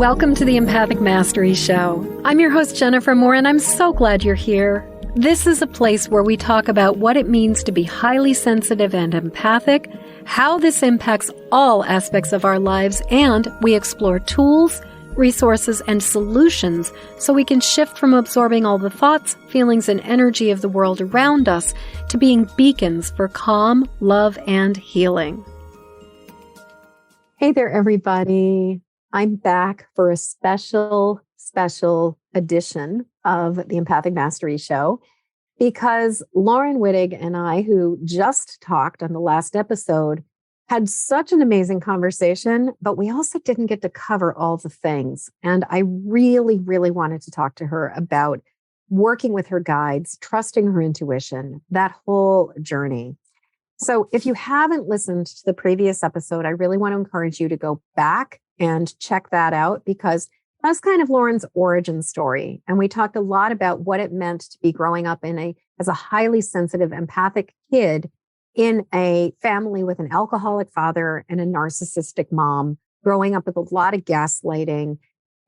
Welcome to the Empathic Mastery Show. I'm your host, Jennifer Moore, and I'm so glad you're here. This is a place where we talk about what it means to be highly sensitive and empathic, how this impacts all aspects of our lives, and we explore tools, resources, and solutions so we can shift from absorbing all the thoughts, feelings, and energy of the world around us to being beacons for calm, love, and healing. Hey there, everybody. I'm back for a special edition of the Empathic Mastery Show because Laurin Wittig and I, who just talked on the last episode, had such an amazing conversation, but we also didn't get to cover all the things. And I really wanted to talk to her about working with her guides, trusting her intuition, that whole journey. So if you haven't listened to the previous episode, I really want to encourage you to go back and check that out because that's kind of Laurin's origin story. And we talked a lot about what it meant to be growing up as a highly sensitive, empathic kid in a family with an alcoholic father and a narcissistic mom, growing up with a lot of gaslighting,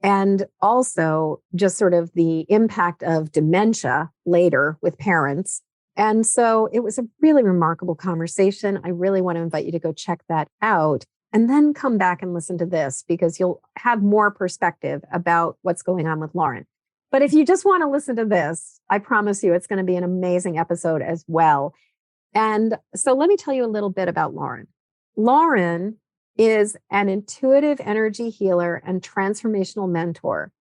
and also just sort of the impact of dementia later with parents. And so it was a really remarkable conversation. I really want to invite you to go check that out. And then come back and listen to this because you'll have more perspective about what's going on with Laurin. But if you just want to listen to this, I promise you it's going to be an amazing episode as well. And so let me tell you a little bit about Laurin. Laurin is an intuitive energy healer and transformational mentor,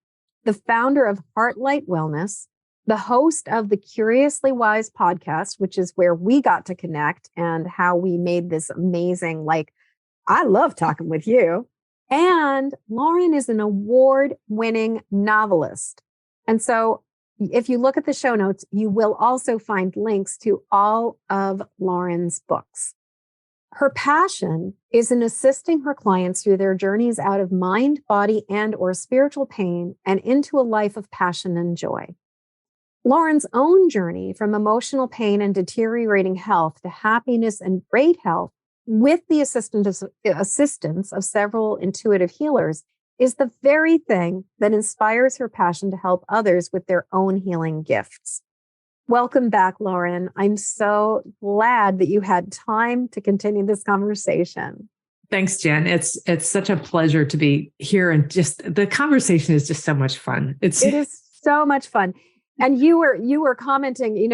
the founder of Heartlight Wellness, the host of the Curiously Wise podcast, which is where we got to connect and how we made this amazing, I love talking with you. And Laurin is an award-winning novelist. And so if you look at the show notes, you will also find links to all of Laurin's books. Her passion is in assisting her clients through their journeys out of mind, body, and/or spiritual pain and into a life of passion and joy. Laurin's own journey from emotional pain and deteriorating health to happiness and great health with the assistance of several intuitive healers is the very thing that inspires her passion to help others with their own healing gifts. Welcome back, Laurin. I'm so glad that you had time to continue this conversation. Thanks, Jen. It's such a pleasure to be here, and just the conversation is just so much fun. It is so much fun. And you were commenting,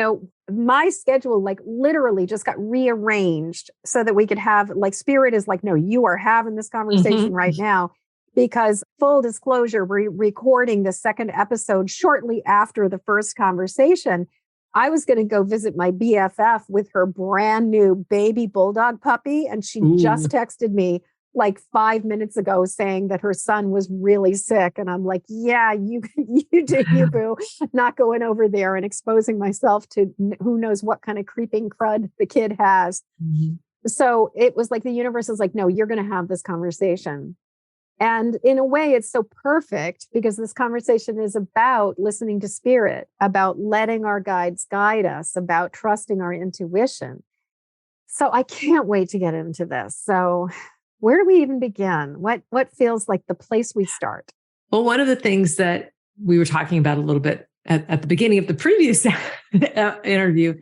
my schedule literally just got rearranged so that we could have Spirit is no, you are having this conversation right now, because full disclosure, we're recording the second episode shortly after the first conversation. I was going to go visit my BFF with her brand new baby bulldog puppy. And she just texted me 5 minutes ago saying that her son was really sick. And I'm like, yeah, you do you, boo. Not going over there and exposing myself to who knows what kind of creeping crud the kid has. Mm-hmm. So it was the universe is no, you're going to have this conversation. And in a way, it's so perfect because this conversation is about listening to spirit, about letting our guides guide us, about trusting our intuition. So I can't wait to get into this. So where do we even begin? What feels like the place we start? Well, one of the things that we were talking about a little bit at the beginning of the previous interview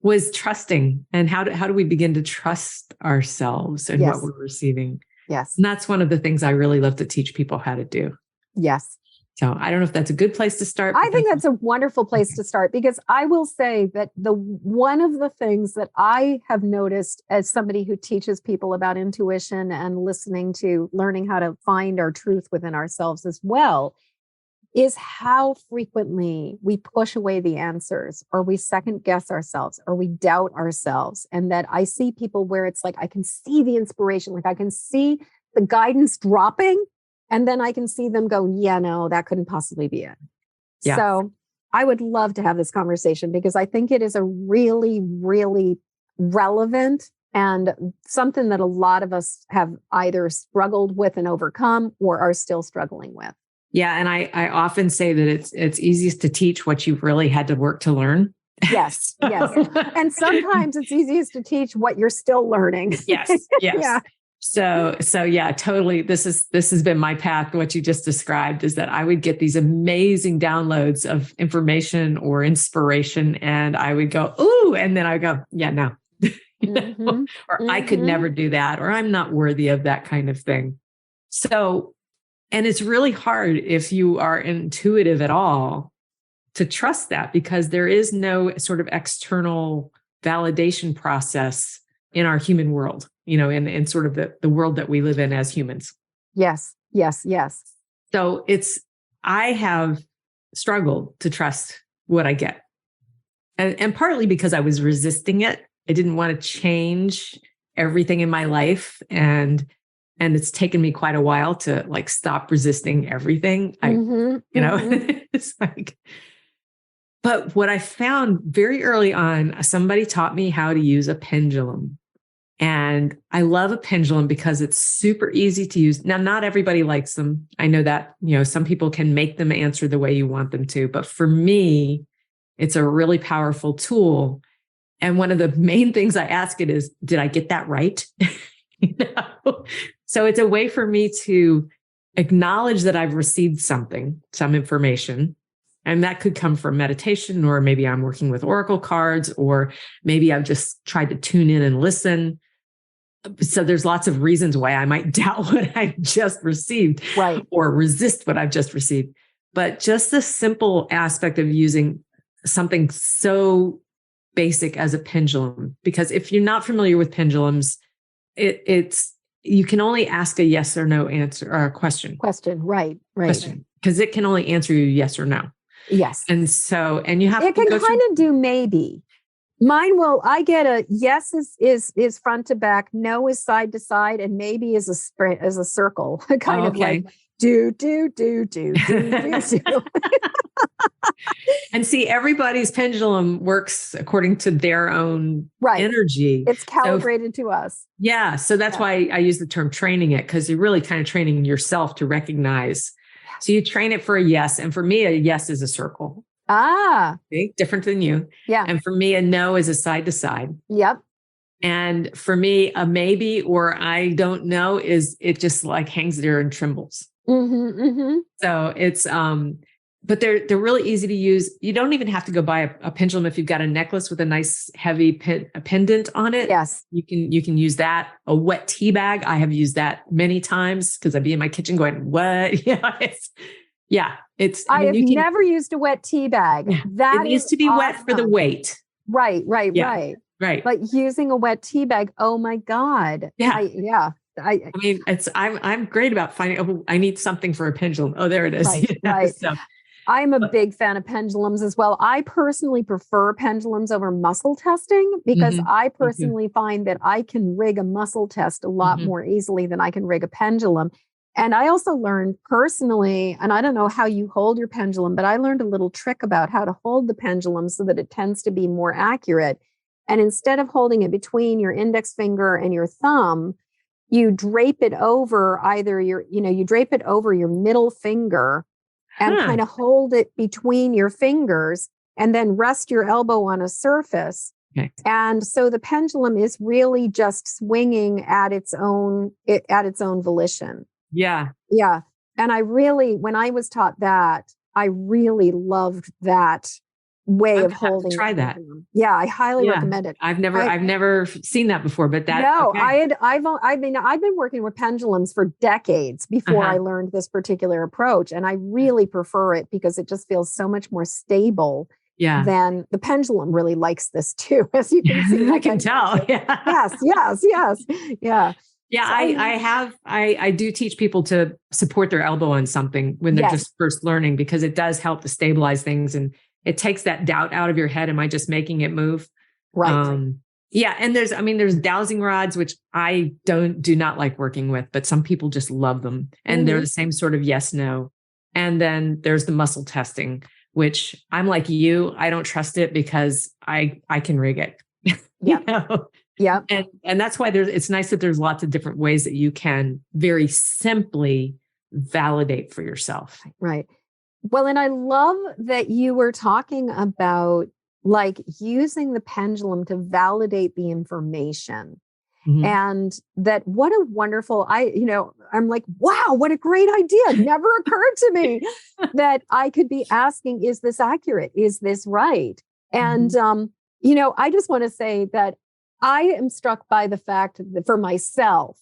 was trusting, and how do we begin to trust ourselves and what we're receiving? Yes. And that's one of the things I really love to teach people how to do. Yes. So I don't know if that's a good place to start. I think that's a wonderful place to start, because I will say that one of the things that I have noticed as somebody who teaches people about intuition and learning how to find our truth within ourselves as well, is how frequently we push away the answers, or we second guess ourselves, or we doubt ourselves. And that I see people where it's I can see the inspiration, I can see the guidance dropping. And then I can see them go, yeah, no, that couldn't possibly be it. Yeah. So I would love to have this conversation because I think it is a really, really relevant and something that a lot of us have either struggled with and overcome or are still struggling with. Yeah. And I often say that it's easiest to teach what you've really had to work to learn. Yes. Yes. And sometimes it's easiest to teach what you're still learning. Yes. Yes. Yeah. So yeah, totally. This has been my path. What you just described is that I would get these amazing downloads of information or inspiration, and I would go, ooh, and then I would go, yeah, no, or I could never do that, or I'm not worthy of that kind of thing. So, and it's really hard if you are intuitive at all to trust that, because there is no sort of external validation process in our human world, in sort of the world that we live in as humans. Yes, yes, yes. So I have struggled to trust what I get. And partly because I was resisting it. I didn't want to change everything in my life. And it's taken me quite a while to like stop resisting everything. It's like, but what I found very early on, somebody taught me how to use a pendulum. And I love a pendulum because it's super easy to use. Now, not everybody likes them. I know that, some people can make them answer the way you want them to. But for me, it's a really powerful tool. And one of the main things I ask it is, did I get that right? So it's a way for me to acknowledge that I've received some information. And that could come from meditation, or maybe I'm working with oracle cards, or maybe I've just tried to tune in and listen. So there's lots of reasons why I might doubt what I just received, right, or resist what I've just received. But just the simple aspect of using something so basic as a pendulum, because if you're not familiar with pendulums, it's you can only ask a yes or no answer, or a question. Right. Question, because it can only answer you yes or no. Yes. And you have it to can kind of do maybe. Mine I get a yes is front to back, no is side to side, and maybe is a circle, kind of like do. And see, everybody's pendulum works according to their own energy. It's calibrated to us. Yeah. So that's why I use the term training it, because you're really kind of training yourself to recognize. So you train it for a yes. And for me, a yes is a circle. Okay? Different than you. Yeah. And for me, a no is a side to side. Yep. And for me, a maybe or I don't know is it just like hangs there and trembles. So it's, but they're really easy to use. You don't even have to go buy a pendulum if you've got a necklace with a nice heavy pendant on it. Yes. You can use that. A wet tea bag. I have used that many times because I'd be in my kitchen going, what? I have never used a wet tea bag. Yeah, that it needs to be wet for the weight. Right. Right. But using a wet tea bag, oh my God. Yeah. I mean, I'm great about finding, I need something for a pendulum. Oh, there it is. Right. So, I'm a big fan of pendulums as well. I personally prefer pendulums over muscle testing, because I personally find that I can rig a muscle test a lot more easily than I can rig a pendulum. And I also learned personally, and I don't know how you hold your pendulum, but I learned a little trick about how to hold the pendulum so that it tends to be more accurate. And instead of holding it between your index finger and your thumb, you drape it over you drape it over your middle finger and kind of hold it between your fingers, and then rest your elbow on a surface. Okay. And so the pendulum is really just swinging at its own volition. Yeah. Yeah. And when I was taught that, I really loved that way of holding. Try that. Yeah, I highly recommend it. I've never seen that before, but that. No, okay. I've been working with pendulums for decades before I learned this particular approach, and I really prefer it because it just feels so much more stable. Yeah. Then the pendulum really likes this too, as you can see. I can tell. Yeah. Yes. Yeah. Yeah, so I do teach people to support their elbow on something when they're just first learning, because it does help to stabilize things, and it takes that doubt out of your head. Am I just making it move? Right. Yeah. And there's dowsing rods, which I do not like working with, but some people just love them. And they're the same sort of yes, no. And then there's the muscle testing, which I'm like you, I don't trust it because I can rig it. Yeah. Yeah. And that's why it's nice that there's lots of different ways that you can very simply validate for yourself. Right. Well, and I love that you were talking about like using the pendulum to validate the information. And that what a wonderful, I'm like, wow, what a great idea. Never occurred to me that I could be asking, is this accurate? Is this right? And, I just want to say that I am struck by the fact that for myself,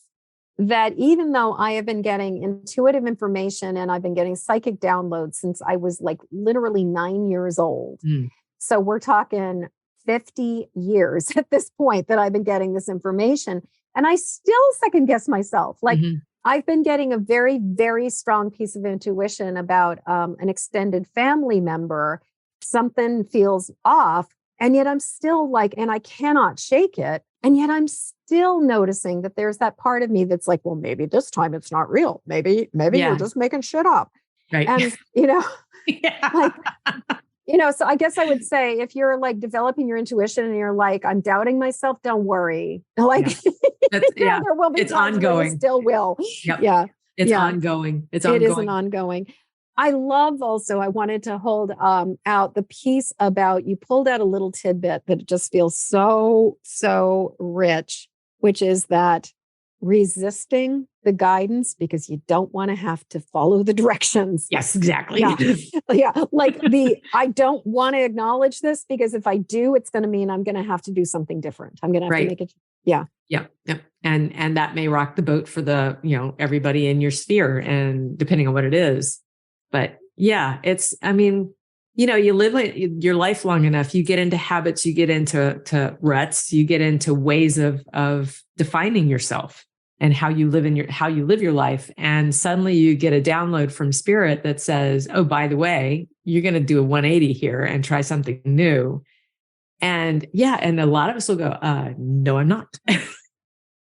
that even though I have been getting intuitive information and I've been getting psychic downloads since I was like literally 9 years old. So we're talking 50 years at this point that I've been getting this information. And I still second guess myself. Like I've been getting a very, very strong piece of intuition about an extended family member. Something feels off. And yet I'm still like, and I cannot shake it. And yet I'm still noticing that there's that part of me that's like, well, maybe this time it's not real. Maybe you're just making shit up. Right. And, so I guess I would say if you're like developing your intuition and you're like, I'm doubting myself, don't worry. Like, there will be it's ongoing. Still will. Yep. Yeah. It's ongoing. It is an ongoing. I love also, I wanted to hold out the piece about, you pulled out a little tidbit that just feels so, so rich, which is that resisting the guidance because you don't want to have to follow the directions. Yes, exactly. Yeah. Like I don't want to acknowledge this because if I do, it's going to mean I'm going to have to do something different. I'm going to have to make it. Yeah. Yeah. Yep. And that may rock the boat for the, everybody in your sphere and depending on what it is. But yeah, you live your life long enough, you get into habits, you get into ruts, you get into ways of defining yourself and how you live your life. And suddenly you get a download from spirit that says, oh, by the way, you're going to do a 180 here and try something new. And and a lot of us will go, no, I'm not.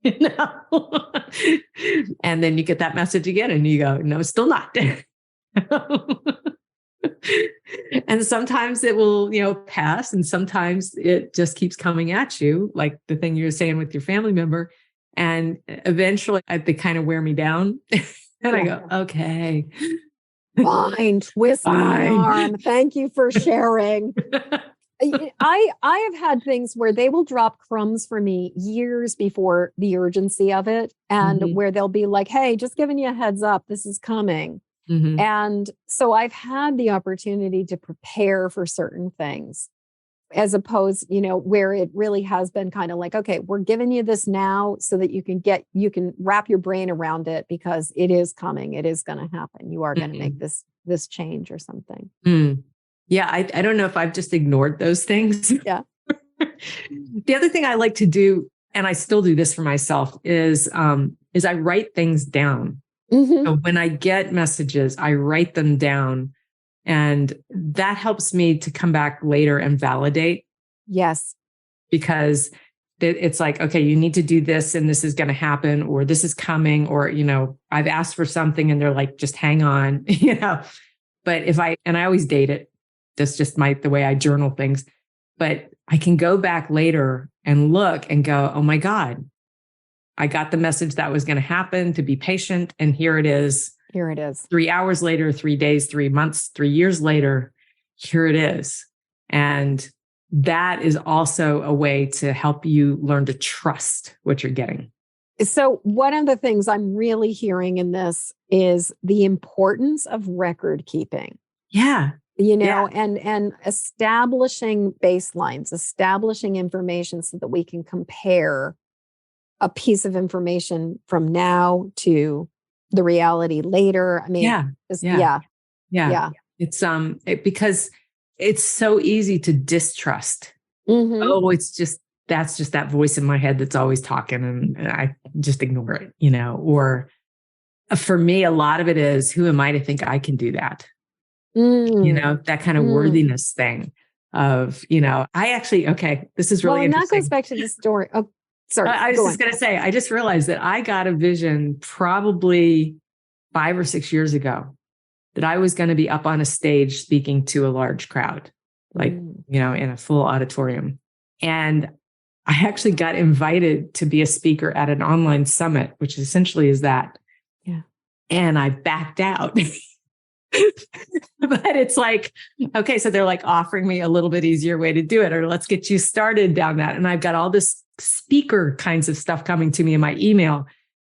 No. And then you get that message again and you go, no, still not. And sometimes it will, pass. And sometimes it just keeps coming at you, like the thing you were saying with your family member. And eventually they kind of wear me down. And I go, okay. Fine, twist my arm. Thank you for sharing. I have had things where they will drop crumbs for me years before the urgency of it. And where they'll be like, hey, just giving you a heads up, this is coming. And so I've had the opportunity to prepare for certain things as opposed, where it really has been kind of like, okay, we're giving you this now so that you can wrap your brain around it because it is coming. It is going to happen. You are going to make this change or something. Yeah. I don't know if I've just ignored those things. Yeah. The other thing I like to do, and I still do this for myself, is I write things down. So when I get messages, I write them down and that helps me to come back later and validate. Yes. Because it's like, okay, you need to do this and this is going to happen or this is coming or, I've asked for something and they're like, just hang on, but and I always date it. That's just the way I journal things, but I can go back later and look and go, oh my God, I got the message that was going to happen, to be patient. And here it is. 3 hours later, 3 days, 3 months, 3 years later, here it is. And that is also a way to help you learn to trust what you're getting. So one of the things I'm really hearing in this is the importance of record keeping. Yeah. And establishing baselines, establishing information so that we can compare a piece of information from now to the reality later. I mean, yeah. It's because it's so easy to distrust. Oh, that's just that voice in my head that's always talking and I just ignore it, or for me, a lot of it is, who am I to think I can do that? That kind of worthiness thing of, this is really interesting. And that goes back to the story. Oh, sorry. I was just going to say, I just realized that I got a vision probably 5 or 6 years ago that I was going to be up on a stage speaking to a large crowd, in a full auditorium. And I actually got invited to be a speaker at an online summit, which essentially is that. Yeah. And I backed out But it's like, okay, so they're like offering me a little bit easier way to do it, or let's get you started down that. And I've got all this speaker kinds of stuff coming to me in my email.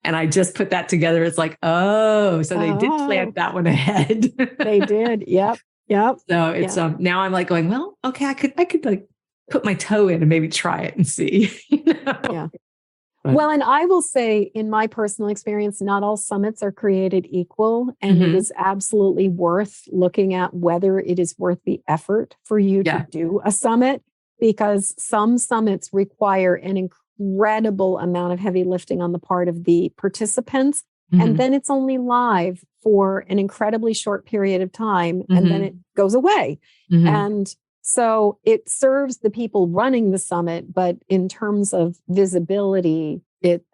And I just put that together. It's like, oh, so they did plan that one ahead. They did. Yep. Yep. So it's now I'm like going, well, okay, I could like put my toe in and maybe try it and see. Yeah. Well, and I will say, in my personal experience, not all summits are created equal, and it is absolutely worth looking at whether it is worth the effort for you to do a summit, because some summits require an incredible amount of heavy lifting on the part of the participants. And then it's only live for an incredibly short period of time, and then it goes away. And so it serves the people running the summit, but in terms of visibility,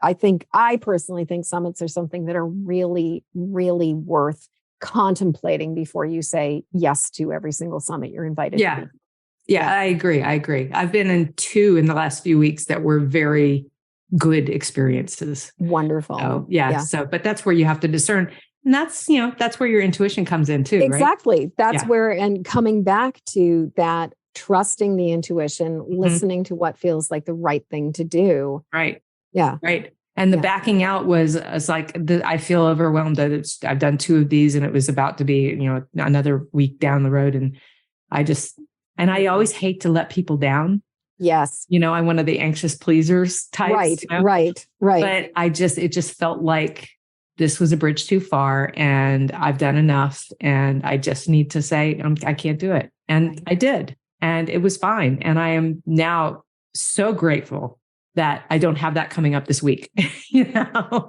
I personally think summits are something that are really, really worth contemplating before you say yes to every single summit you're invited to. Yeah, I agree. I've been in 2 in the last few weeks that were very good experiences. Wonderful. So, So, but that's where you have to discern. And that's where your intuition comes in too. Exactly. Right? That's where, and coming back to that, trusting the intuition, listening to what feels like the right thing to do. Right. Yeah. Right. And the backing out was like, I feel overwhelmed that I've done 2 of these and it was about to be, another week down the road. And I always hate to let people down. Yes. I'm one of the anxious pleasers types. Right. But it just felt like this was a bridge too far and I've done enough and I just need to say, I can't do it. And I did. And it was fine. And I am now so grateful that I don't have that coming up this week. Yeah.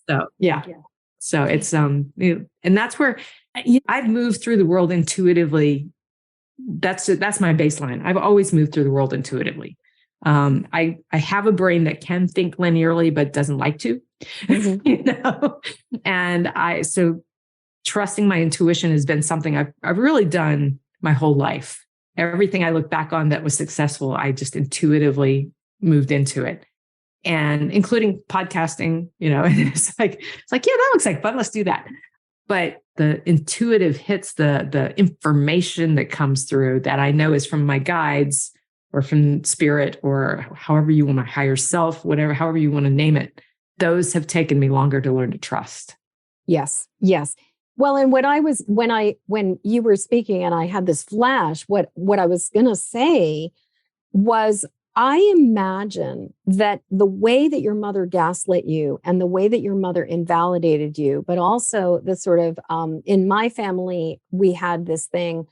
So, So it's, and that's where I've moved through the world intuitively. That's my baseline. I've always moved through the world intuitively. I have a brain that can think linearly, but doesn't like to, and so trusting my intuition has been something I've really done my whole life. Everything I look back on that was successful, I just intuitively moved into it, and including podcasting, it's like, yeah, that looks like fun. Let's do that. But the intuitive hits, the information that comes through that I know is from my guides or from spirit or however you want to higher self, however you want to name it. Those have taken me longer to learn to trust. Yes. Well, and when you were speaking and I had this flash, what I was going to say was, I imagine that the way that your mother gaslit you and the way that your mother invalidated you, but also the sort of, in my family, we had this thing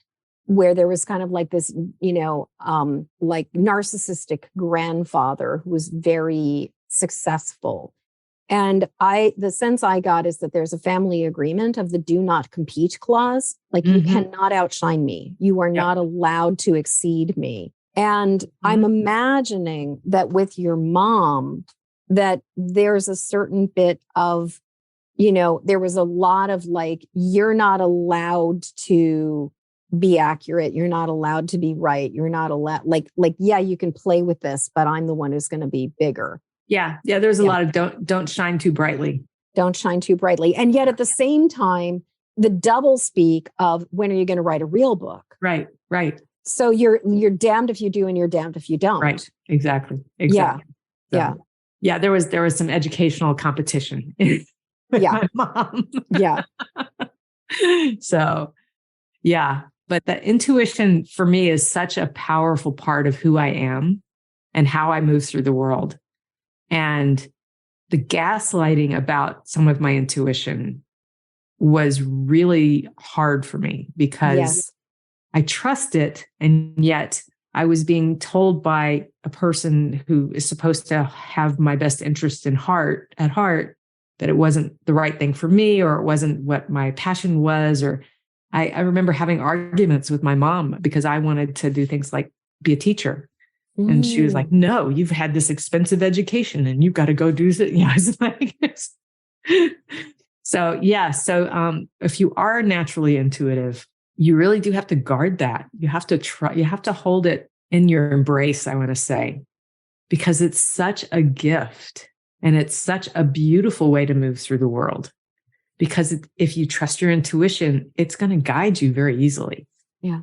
where there was kind of like this, like narcissistic grandfather who was very successful. And the sense I got is that there's a family agreement of the do not compete clause. Like you cannot outshine me. You are not allowed to exceed me. And I'm imagining that with your mom, that there's a certain bit of, there was a lot of like, you're not allowed to be accurate. You're not allowed to be right. You're not allowed, yeah, you can play with this, but I'm the one who's going to be bigger. Yeah. There's a lot of don't shine too brightly. Don't shine too brightly. And yet at the same time, the double speak of when are you going to write a real book? Right. So you're damned if you do and you're damned if you don't. Right. Exactly. Yeah. Yeah. There was some educational competition with my mom. Yeah. So, yeah. But the intuition for me is such a powerful part of who I am and how I move through the world. And the gaslighting about some of my intuition was really hard for me because I trust it. And yet I was being told by a person who is supposed to have my best interest at heart, that it wasn't the right thing for me, or it wasn't what my passion was. Or I remember having arguments with my mom because I wanted to do things like be a teacher. And she was like, no, you've had this expensive education and you've got to go do it. I was like, so if you are naturally intuitive, you really do have to guard that. You have to you have to hold it in your embrace, I want to say, because it's such a gift and it's such a beautiful way to move through the world. because if you trust your intuition, it's going to guide you very easily. Yeah.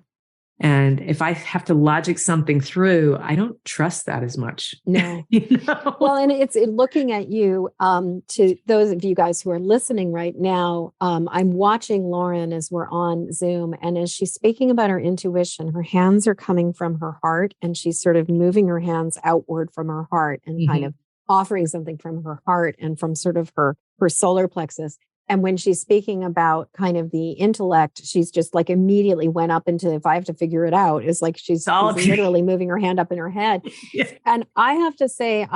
And if I have to logic something through, I don't trust that as much. No. You know? Well, and it's looking at you, to those of you guys who are listening right now, I'm watching Laurin as we're on Zoom. And as she's speaking about her intuition, her hands are coming from her heart, and she's sort of moving her hands outward from her heart and kind of offering something from her heart and from sort of her solar plexus. And when she's speaking about kind of the intellect, she's just like immediately went up into, if I have to figure it out, it's like she's literally moving her hand up in her head. Yeah. And I have to say,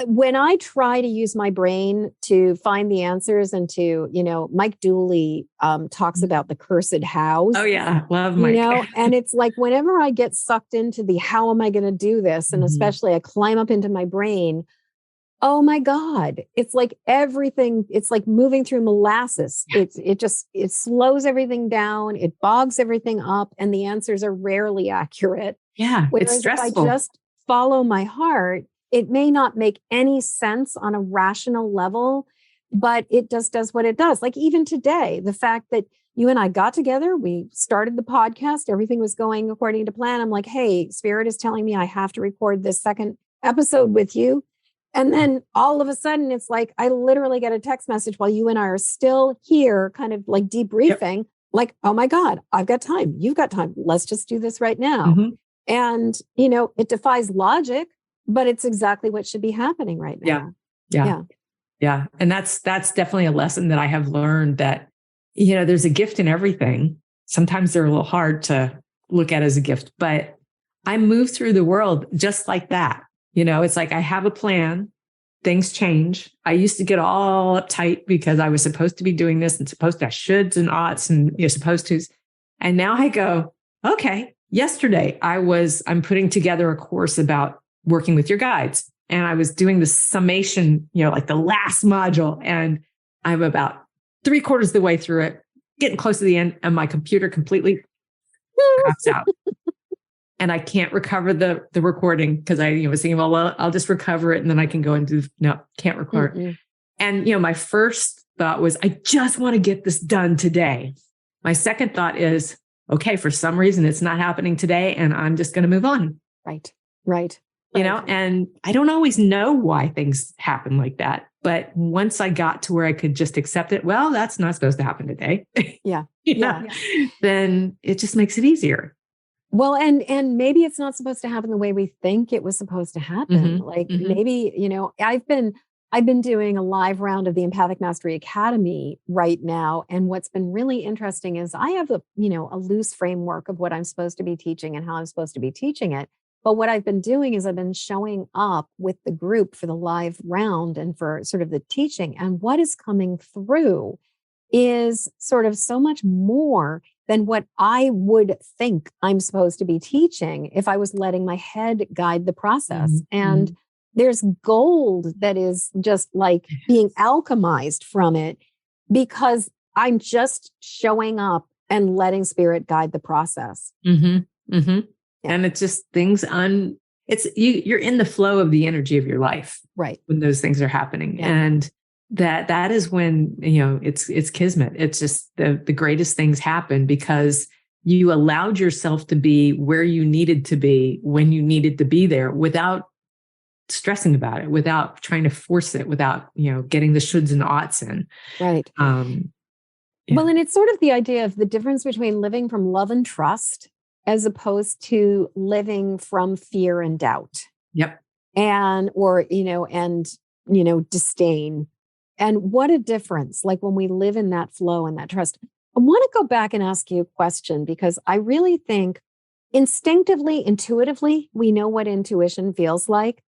when I try to use my brain to find the answers and to, Mike Dooley talks about the cursed hows. Oh yeah. Love Mike. And it's like, whenever I get sucked into the, how am I going to do this? And especially I climb up into my brain, oh my God, it's like everything, it's like moving through molasses. It slows everything down. It bogs everything up, and the answers are rarely accurate. Yeah. Whereas it's stressful. if I just follow my heart, it may not make any sense on a rational level, but it just does what it does. Like even today, the fact that you and I got together, we started the podcast, everything was going according to plan. I'm like, hey, Spirit is telling me I have to record this second episode with you. And then all of a sudden, it's like, I literally get a text message while you and I are still here, kind of like debriefing, like, oh my God, I've got time. You've got time. Let's just do this right now. And, it defies logic, but it's exactly what should be happening right now. Yeah. And that's definitely a lesson that I have learned, that, there's a gift in everything. Sometimes they're a little hard to look at as a gift, but I move through the world just like that. It's like I have a plan, things change. I used to get all uptight because I was supposed to be doing this and supposed to have shoulds and oughts and you're supposed to. And now I go, okay, yesterday I'm putting together a course about working with your guides. And I was doing the summation, like the last module. And I'm about 3/4 of the way through it, getting close to the end, and my computer completely craps out. And I can't recover the recording because I was thinking, well, I'll just recover it and then I can go and do, no, can't record. And, my first thought was, I just want to get this done today. My second thought is, okay, for some reason it's not happening today and I'm just going to move on. Right. And I don't always know why things happen like that. But once I got to where I could just accept it, well, that's not supposed to happen today. Then it just makes it easier. Well, and maybe it's not supposed to happen the way we think it was supposed to happen. Maybe, I've been doing a live round of the Empathic Mastery Academy right now. And what's been really interesting is I have a loose framework of what I'm supposed to be teaching and how I'm supposed to be teaching it. But what I've been doing is I've been showing up with the group for the live round and for sort of the teaching. And what is coming through is sort of so much more than what I would think I'm supposed to be teaching if I was letting my head guide the process. And there's gold that is just like being alchemized from it because I'm just showing up and letting Spirit guide the process. And it's just you're in the flow of the energy of your life, right? When those things are happening. And that is when, it's kismet. It's just the greatest things happen because you allowed yourself to be where you needed to be when you needed to be there without stressing about it, without trying to force it, without, getting the shoulds and oughts in. Right. Well, and it's sort of the idea of the difference between living from love and trust as opposed to living from fear and doubt. Yep. And disdain. And what a difference, like when we live in that flow and that trust. I want to go back and ask you a question because I really think instinctively, intuitively, we know what intuition feels like.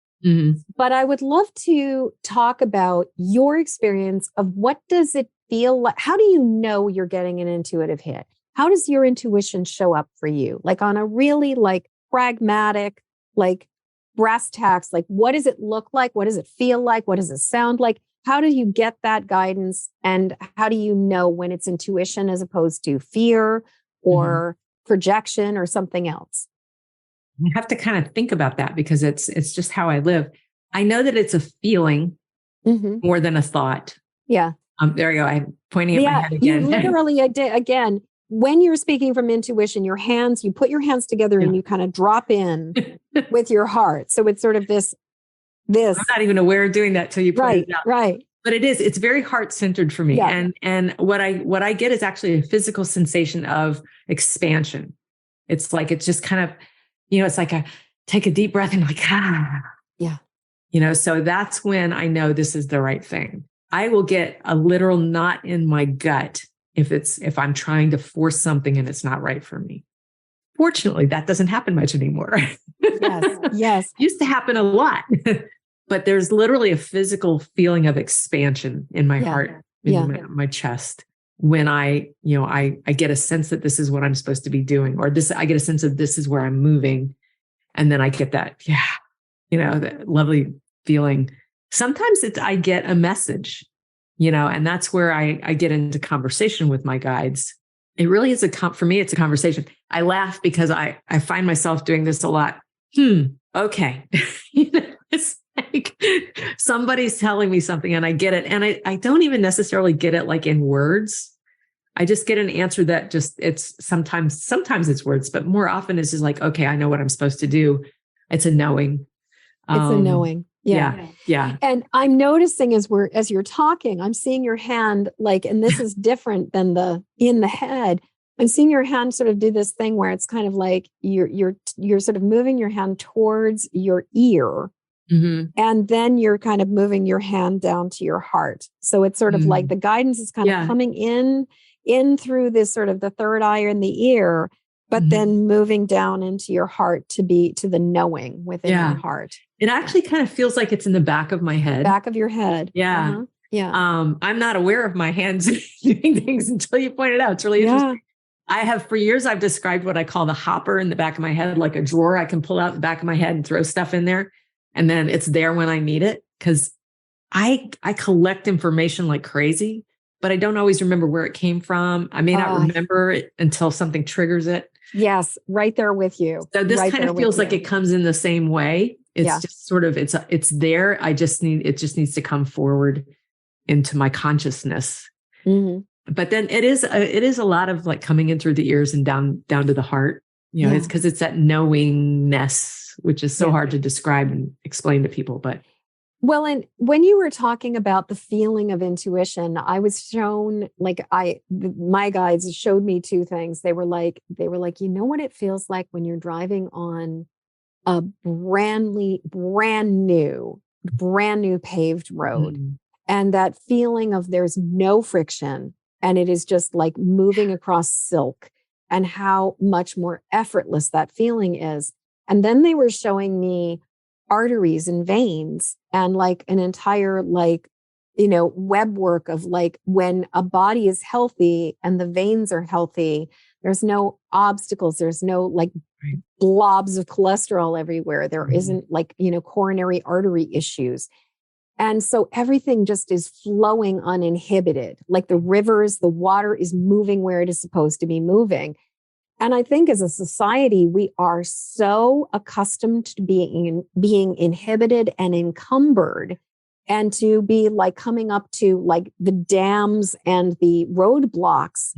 But I would love to talk about your experience of what does it feel like? How do you know you're getting an intuitive hit? How does your intuition show up for you? Like on a really like pragmatic, like brass tacks, like what does it look like? What does it feel like? What does it sound like? How do you get that guidance? And how do you know when it's intuition as opposed to fear or projection or something else? I have to kind of think about that because it's just how I live. I know that it's a feeling more than a thought. Yeah. There you go. I'm pointing at my head again. You literally, again, when you're speaking from intuition, you put your hands together and you kind of drop in with your heart. So it's sort of this. I'm not even aware of doing that till you point it out. Right. But it's very heart-centered for me. Yeah. And what I get is actually a physical sensation of expansion. It's like, it's just kind of, it's like take a deep breath and like, Yeah. So that's when I know this is the right thing. I will get a literal knot in my gut if I'm trying to force something and it's not right for me. Fortunately, that doesn't happen much anymore. Yes. Used to happen a lot. But there's literally a physical feeling of expansion in my heart, in my chest, when I get a sense that this is what I'm supposed to be doing, or I get a sense of this is where I'm moving. And then I get that, that lovely feeling. Sometimes I get a message, and that's where I get into conversation with my guides. It really is for me, it's a conversation. I laugh because I find myself doing this a lot. Okay. It's like somebody's telling me something and I get it. And I don't even necessarily get it like in words. I just get an answer that it's sometimes it's words, but more often it's just like, okay, I know what I'm supposed to do. It's a knowing. It's a knowing. Yeah. And I'm noticing as you're talking, I'm seeing your hand and this is different than in the head. I'm seeing your hand sort of do this thing where it's kind of like you're sort of moving your hand towards your ear. Mm-hmm. And then you're kind of moving your hand down to your heart. So it's sort of like the guidance is kind of coming in through this sort of the third eye in the ear, but then moving down into your heart to the knowing within your heart. It actually kind of feels like it's in the back of my head. Back of your head. Yeah. Uh-huh. Yeah. I'm not aware of my hands doing things until you point it out. It's really interesting. For years, I've described what I call the hopper in the back of my head, like a drawer I can pull out the back of my head and throw stuff in there. And then it's there when I need it, because I collect information like crazy, but I don't always remember where it came from. I may not remember it until something triggers it. Yes, right there with you. So this kind of feels like it comes in the same way. It's just sort of, it's there. It just needs to come forward into my consciousness. Mm-hmm. But then it is a lot of like coming in through the ears and down to the heart. It's because it's that knowingness, which is so hard to describe and explain to people. But well, and when you were talking about the feeling of intuition, I was shown my guides showed me two things. They were like, you know what it feels like when you're driving on a brand new paved road, and that feeling of there's no friction and it is just like moving across silk, and how much more effortless that feeling is. And then they were showing me arteries and veins and like an entire web work of like when a body is healthy and the veins are healthy, there's no obstacles, there's no like blobs of cholesterol everywhere, there isn't coronary artery issues. And so everything just is flowing uninhibited, like the rivers, the water is moving where it is supposed to be moving. And I think as a society, we are so accustomed to being inhibited and encumbered, and to be like coming up to like the dams and the roadblocks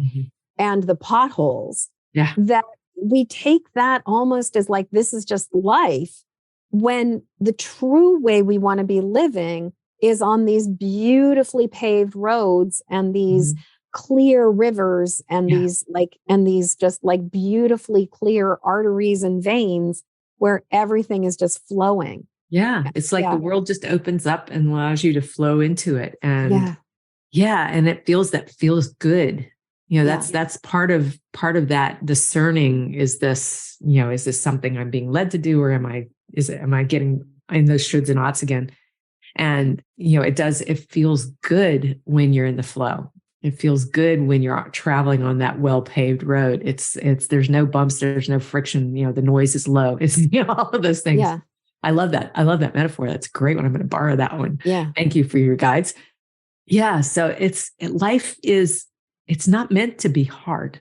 and the potholes, that we take that almost as like, this is just life, when the true way we want to be living is on these beautifully paved roads and these clear rivers and these just like beautifully clear arteries and veins where everything is just flowing. Yeah. It's like the world just opens up and allows you to flow into it. And and it feels good. That's part of that discerning. Is this something I'm being led to do, or am I getting in those shoulds and oughts again? And, it feels good when you're in the flow. It feels good when you're traveling on that well-paved road. There's no bumps, there's no friction, the noise is low. It's all of those things. Yeah. I love that. I love that metaphor. That's a great one. I'm going to borrow that one. Yeah. Thank you for your guides. Yeah. So life is, it's not meant to be hard.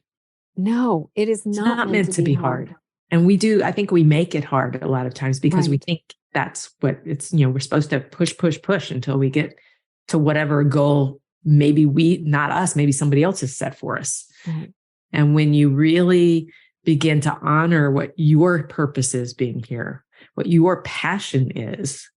No, it is not meant to be hard. And I think we make it hard a lot of times because we think that's what it's, we're supposed to push until we get to whatever goal maybe not us, maybe somebody else has set for us. Right. And when you really begin to honor what your purpose is being here, what your passion is,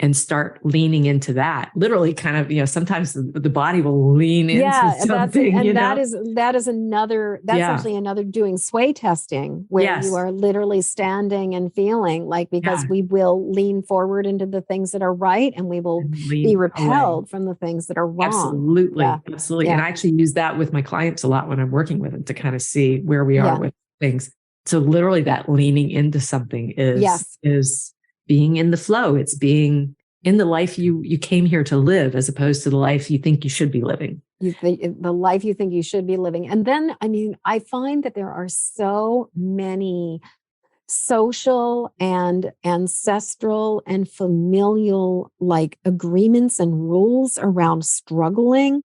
and start leaning into that, literally kind of, sometimes the body will lean into something. That is another, actually another doing sway testing where you are literally standing and feeling like, because we will lean forward into the things that are right and we will be repelled from the things that are wrong. Absolutely. Absolutely. Yeah. And I actually use that with my clients a lot when I'm working with them to kind of see where we are with things. So literally that leaning into something is being in the flow. It's being in the life you came here to live, as opposed to the life you think you should be living. The life you think you should be living. And then, I find that there are so many social and ancestral and familial agreements and rules around struggling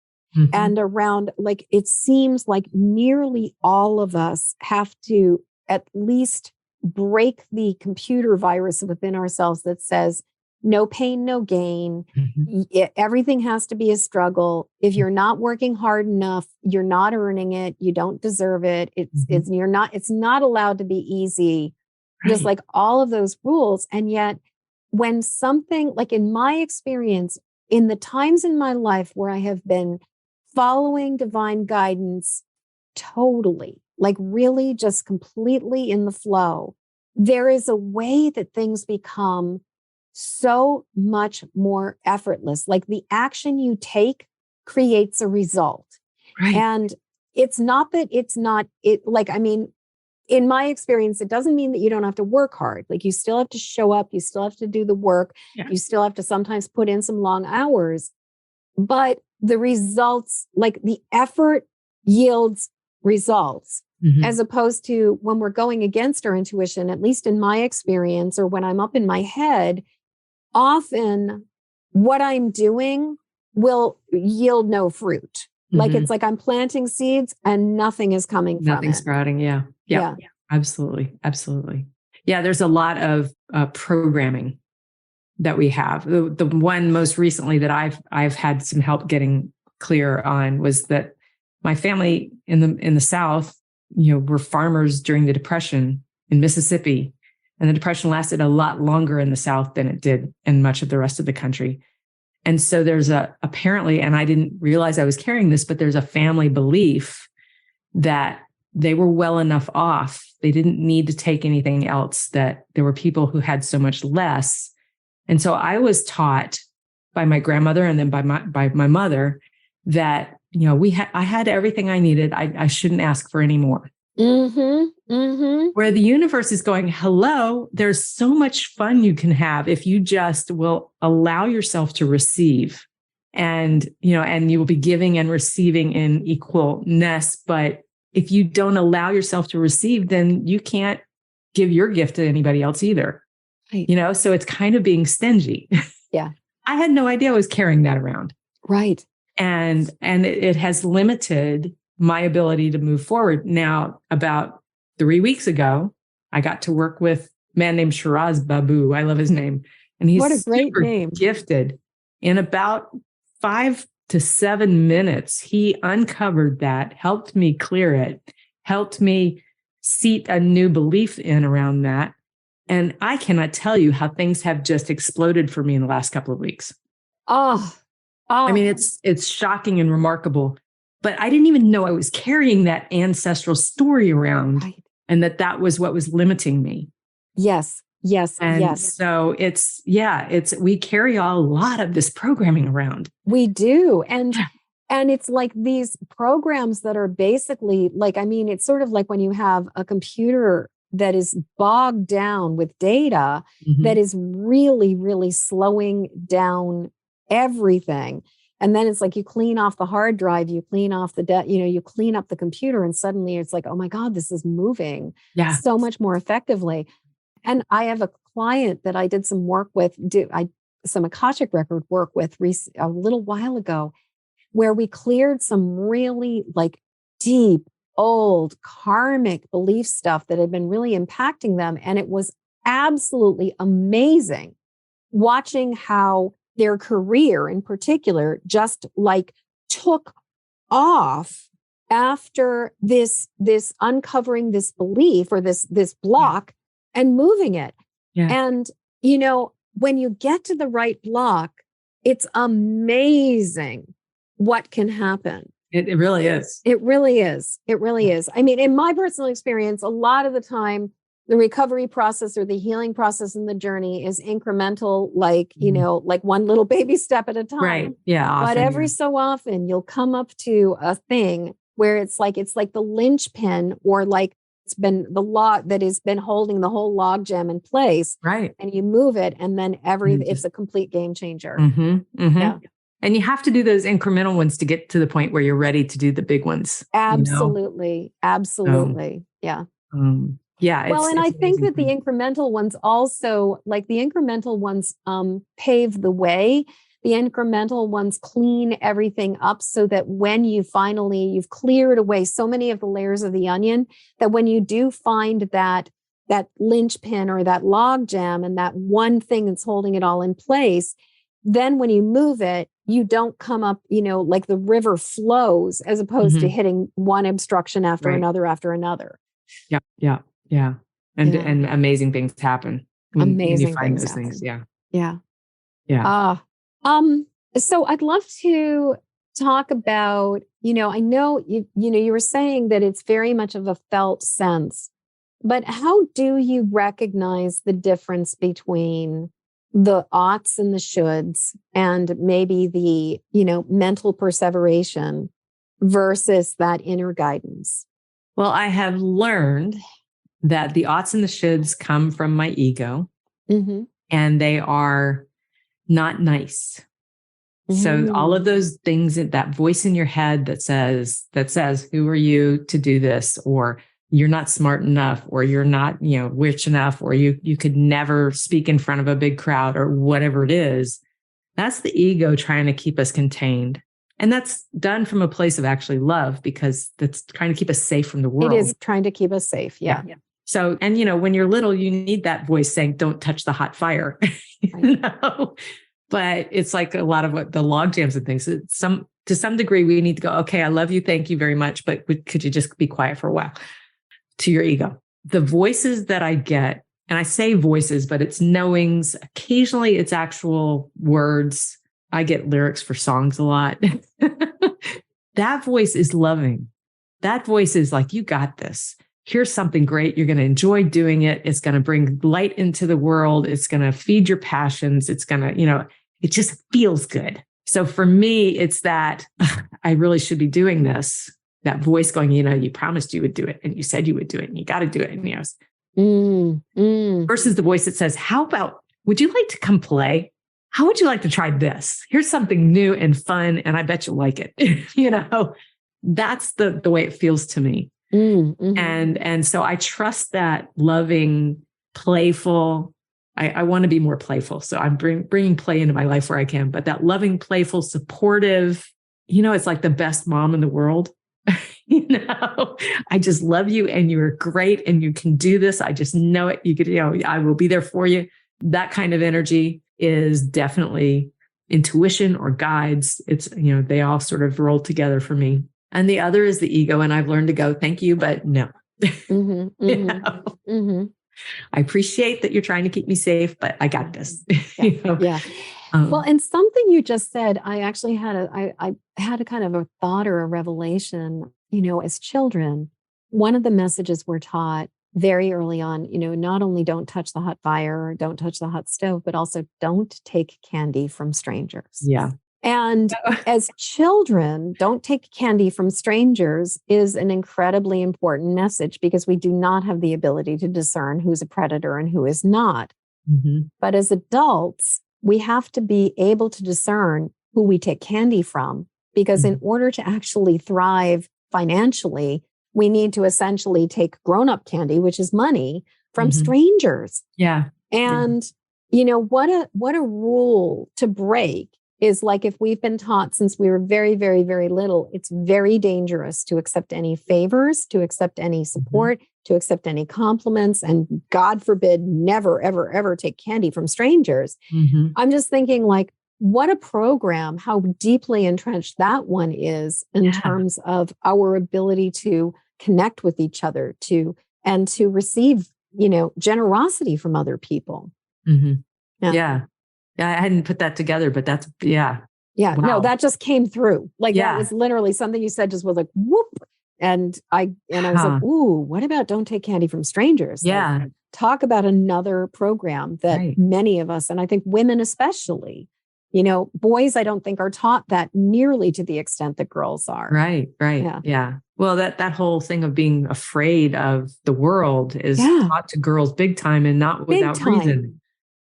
and around it seems like nearly all of us have to at least break the computer virus within ourselves that says, no pain, no gain. Everything has to be a struggle. If you're not working hard enough, you're not earning it. You don't deserve it. It's not allowed to be easy. Right. Just like all of those rules. And yet when something in my experience, in the times in my life where I have been following divine guidance totally, really just completely in the flow, there is a way that things become so much more effortless. The action you take creates a result. Right. And it's not that in my experience, it doesn't mean that you don't have to work hard. You still have to show up, you still have to do the work, you still have to sometimes put in some long hours, but the results, the effort yields results. As opposed to when we're going against our intuition, at least in my experience, or when I'm up in my head, often what I'm doing will yield no fruit. It's like I'm planting seeds and nothing is coming from it. Nothing's sprouting. Yeah. Absolutely. Absolutely. Yeah. There's a lot of programming that we have. The one most recently that I've had some help getting clear on was that my family in the South, were farmers during the Depression in Mississippi. And the Depression lasted a lot longer in the South than it did in much of the rest of the country. And so there's apparently, and I didn't realize I was carrying this, but there's a family belief that they were well enough off. They didn't need to take anything else, that there were people who had so much less. And so I was taught by my grandmother and then by my mother that, I had everything I needed. I shouldn't ask for any more. Where the universe is going, hello, there's so much fun you can have if you just will allow yourself to receive, and you will be giving and receiving in equalness. But if you don't allow yourself to receive, then you can't give your gift to anybody else either. Right. So it's kind of being stingy. Yeah. I had no idea I was carrying that around. Right. And it has limited my ability to move forward. Now, about 3 weeks ago, I got to work with a man named Shiraz Babu. I love his name. And he's what a great super name. Gifted. In about 5 to 7 minutes, he uncovered that, helped me clear it, helped me seat a new belief in around that. And I cannot tell you how things have just exploded for me in the last couple of weeks. Oh. I mean, it's shocking and remarkable, but I didn't even know I was carrying that ancestral story around, right, and that was what was limiting me. Yes. And so we carry a lot of this programming around. We do. And it's like these programs that are basically it's sort of like when you have a computer that is bogged down with data that is really, really slowing down everything. And then it's like you clean off the hard drive, you clean off you clean up the computer, and suddenly it's like, oh my God, this is moving so much more effectively. And I have a client that I did some work with, some Akashic record work with a little while ago, where we cleared some really deep, old karmic belief stuff that had been really impacting them. And it was absolutely amazing watching how their career in particular just like took off after this uncovering this belief or this block and moving it. Yeah. And, you know, when you get to the right block, it's amazing what can happen. It really is. It really is. It really is. I mean, in my personal experience, a lot of the time, the recovery process or the healing process in the journey is incremental, like, you know, like one little baby step at a time. Right. Yeah. Often, but every so often you'll come up to a thing where it's like the linchpin, or like it's been the log that has been holding the whole log jam in place. Right. And you move it, and then it's a complete game changer. Yeah. And you have to do those incremental ones to get to the point where you're ready to do the big ones. Absolutely. You know? Absolutely. Yeah. Yeah. Well, and I think that the incremental ones also, like the incremental ones pave the way. The incremental ones clean everything up so that when you've cleared away so many of the layers of the onion, that when you do find that linchpin or that log jam and that one thing that's holding it all in place, then when you move it, you don't come up, you know, like the river flows as opposed to hitting one obstruction after another after another. Yeah. Yeah. Yeah. And amazing things happen. When you find those things. Yeah. Yeah. Yeah. So I'd love to talk about, you know, I know you were saying that it's very much of a felt sense, but how do you recognize the difference between the oughts and the shoulds and maybe the, you know, mental perseveration versus that inner guidance? Well, I have learned that the oughts and the shoulds come from my ego, and they are not nice. So all of those things, that voice in your head that says, who are you to do this? Or you're not smart enough, or you're not, you know, rich enough, or you could never speak in front of a big crowd, or whatever it is. That's the ego trying to keep us contained. And that's done from a place of actually love, because that's trying to keep us safe from the world. It is trying to keep us safe. Yeah. So, and you know, when you're little, you need that voice saying, don't touch the hot fire. You know? But it's like a lot of what the log jams and things, to some degree, we need to go, okay, I love you. Thank you very much. But could you just be quiet for a while? To your ego. The voices that I get, and I say voices, but it's knowings. Occasionally it's actual words. I get lyrics for songs a lot. That voice is loving. That voice is like, you got this. Here's something great. You're going to enjoy doing it. It's going to bring light into the world. It's going to feed your passions. It's going to, you know, it just feels good. So for me, it's that I really should be doing this. That voice going, you know, you promised you would do it, and you said you would do it, and you got to do it. And, you know, versus the voice that says, how about, would you like to come play? How would you like to try this? Here's something new and fun, and I bet you'll like it. You know, that's the way it feels to me. And so I trust that loving, playful. I want to be more playful. So I'm bringing play into my life where I can, but that loving, playful, supportive, you know, it's like the best mom in the world. You know, I just love you, and you're great, and you can do this. I just know it. You could, you know, I will be there for you. That kind of energy is definitely intuition or guides. It's, you know, they all sort of roll together for me. And the other is the ego. And I've learned to go, thank you, but no. You know? I appreciate that you're trying to keep me safe, but I got this. Yeah. You know? Yeah. Well, and something you just said, I actually I had a kind of a thought or a revelation, you know, as children, one of the messages we're taught very early on, you know, not only don't touch the hot fire, or don't touch the hot stove, but also don't take candy from strangers. Yeah. And as children, don't take candy from strangers is an incredibly important message, because we do not have the ability to discern who's a predator and who is not. But as adults, we have to be able to discern who we take candy from, because in order to actually thrive financially, we need to essentially take grown-up candy, which is money, from strangers. Yeah. And, you know, what a rule to break is, like, if we've been taught since we were very, very, very little, it's very dangerous to accept any favors, to accept any support, to accept any compliments, and God forbid, never, ever, ever take candy from strangers. I'm just thinking, like, what a program, how deeply entrenched that one is in terms of our ability to connect with each other, and to receive, generosity from other people. Mm-hmm. Yeah. I hadn't put that together, but that's, Yeah. Wow. No, that just came through. Like that was literally something you said just was like, whoop. And I was like, ooh, what about don't take candy from strangers? Yeah. Like, talk about another program that many of us, and I think women especially, boys, I don't think are taught that nearly to the extent that girls are. Right. Yeah. Well, that whole thing of being afraid of the world is taught to girls big time, and not without reason.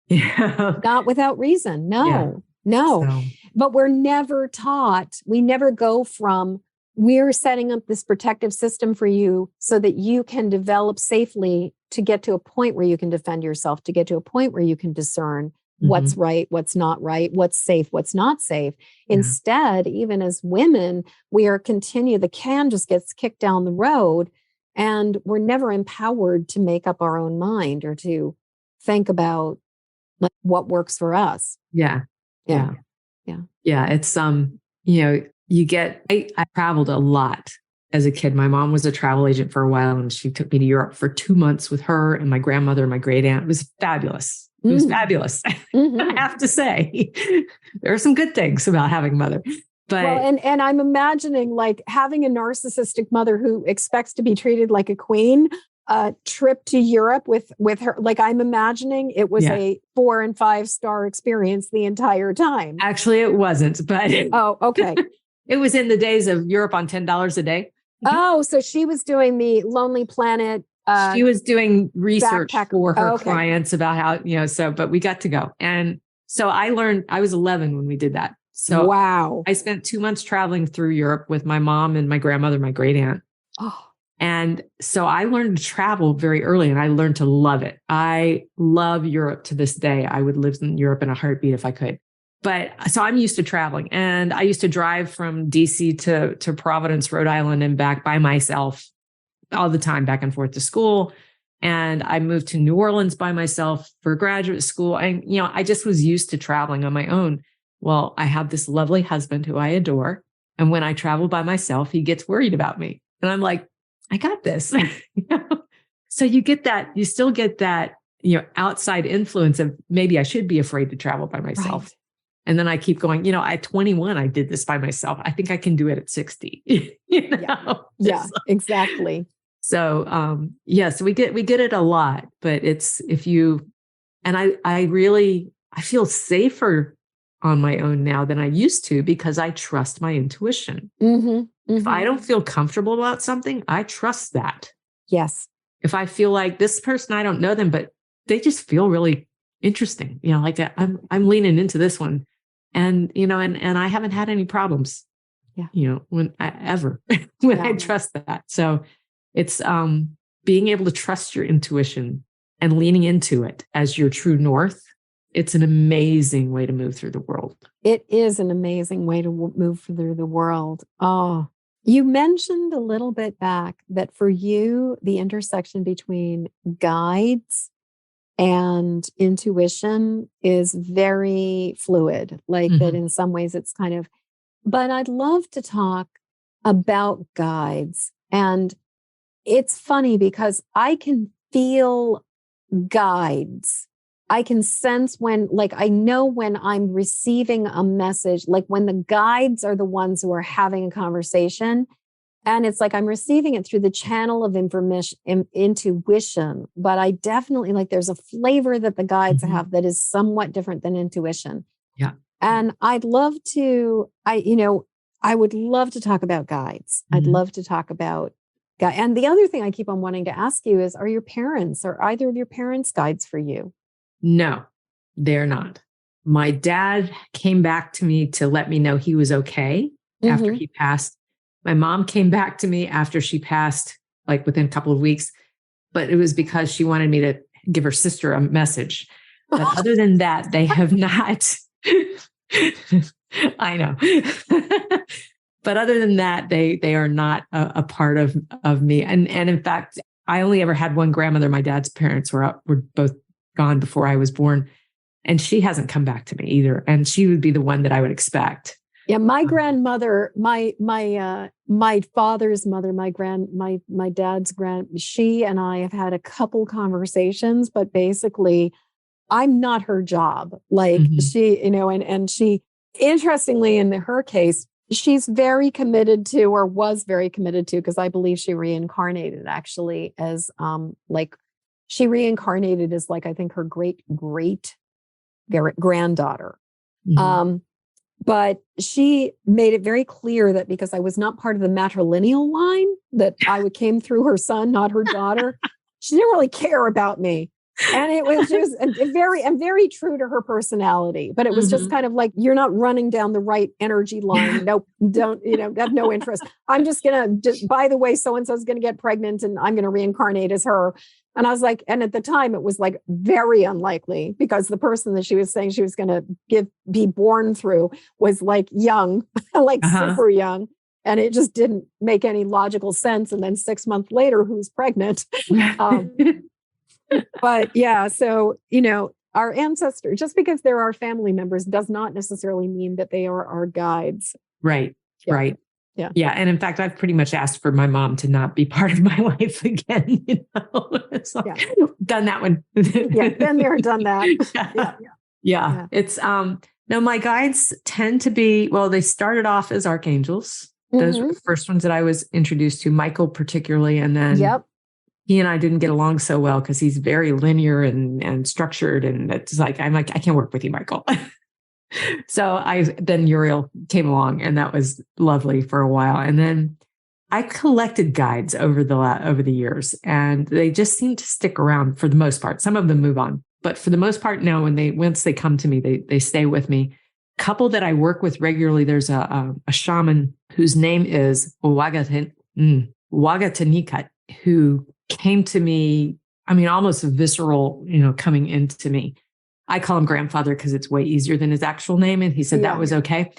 Yeah. Not without reason. No. So. But we're never taught, we never go from, we're setting up this protective system for you so that you can develop safely to get to a point where you can defend yourself, to get to a point where you can discern what's right, what's not right, what's safe, what's not safe. Instead, even as women, the can just gets kicked down the road, and we're never empowered to make up our own mind or to think about like what works for us. Yeah. It's, I traveled a lot as a kid. My mom was a travel agent for a while, and she took me to Europe for 2 months with her and my grandmother and my great aunt. It was fabulous. It was fabulous. I have to say, there are some good things about having a mother. But and I'm imagining like having a narcissistic mother who expects to be treated like a queen. A trip to Europe with her, like I'm imagining it was a 4 and 5 star experience the entire time. Actually, it wasn't, but oh, okay. It was in the days of Europe on $10 a day. Oh, so she was doing the Lonely Planet. She was doing research for her clients about how, but we got to go. And so I learned, I was 11 when we did that. So wow. I spent 2 months traveling through Europe with my mom and my grandmother, my great aunt. Oh. And so I learned to travel very early, and I learned to love it. I love Europe to this day. I would live in Europe in a heartbeat if I could. But so I'm used to traveling, and I used to drive from DC to Providence, Rhode Island and back by myself all the time, back and forth to school. And I moved to New Orleans by myself for graduate school. And, I just was used to traveling on my own. Well, I have this lovely husband who I adore. And when I travel by myself, he gets worried about me. And I'm like, I got this. So you still get that, outside influence of maybe I should be afraid to travel by myself. Right. And then I keep going, at 21, I did this by myself. I think I can do it at 60. Yeah, exactly. So, so we get it a lot, but it's, I feel safer on my own now than I used to, because I trust my intuition. If I don't feel comfortable about something, I trust that. Yes. If I feel like this person, I don't know them, but they just feel really interesting, like that, I'm leaning into this one, and I haven't had any problems. Yeah. When I trust that. So it's being able to trust your intuition and leaning into it as your true north. It's an amazing way to move through the world. It is an amazing way to move through the world. Oh, you mentioned a little bit back that for you, the intersection between guides and intuition is very fluid, like that in some ways it's kind of, but I'd love to talk about guides. And it's funny because I can feel guides. I can sense when, I know when I'm receiving a message, like when the guides are the ones who are having a conversation, and it's like I'm receiving it through the channel of information, intuition. But I definitely there's a flavor that the guides have that is somewhat different than intuition. Yeah. And I'd love to, I would love to talk about guides. I'd love to talk about guides. And the other thing I keep on wanting to ask you is, are either of your parents guides for you? No, they're not. My dad came back to me to let me know he was okay after he passed. My mom came back to me after she passed, within a couple of weeks, but it was because she wanted me to give her sister a message. But other than that, they have not. I know. But other than that, they are not a part of me. And in fact, I only ever had one grandmother. My dad's parents were both gone before I was born. And she hasn't come back to me either. And she would be the one that I would expect. Yeah, my grandmother, my father's mother, my dad's she and I have had a couple conversations, but basically I'm not her job. Like she, and she, interestingly, in her case, she's very committed to, or was very committed to, because I believe she reincarnated actually as she reincarnated as I think her great granddaughter. But she made it very clear that because I was not part of the matrilineal line, that I came through her son, not her daughter. She didn't really care about me. And it was just very true to her personality. But it was just kind of like, you're not running down the right energy line. Nope, don't, have no interest. I'm just going to, by the way, so-and-so is going to get pregnant and I'm going to reincarnate as her. And I was like, and at the time it was very unlikely, because the person that she was saying she was going to be born through was young, super young. And it just didn't make any logical sense. And then 6 months later, who's pregnant? But yeah, so, our ancestors, just because they're our family members does not necessarily mean that they are our guides. Right. Yeah. Right. Yeah. Yeah. And in fact, I've pretty much asked for my mom to not be part of my life again. Done that one. Yeah. Been there, done that. Yeah. It's, no, my guides tend to be, they started off as archangels. Those were the first ones that I was introduced to, Michael particularly. And then he and I didn't get along so well because he's very linear and structured. And it's I'm like, I can't work with you, Michael. So then Uriel came along, and that was lovely for a while. And then I collected guides over the years, and they just seem to stick around for the most part. Some of them move on, but for the most part, no. Once they come to me, they stay with me. Couple that I work with regularly, there's a shaman whose name is Wagatanikat, who came to me, almost visceral, coming into me. I call him grandfather because it's way easier than his actual name. And he said that was okay.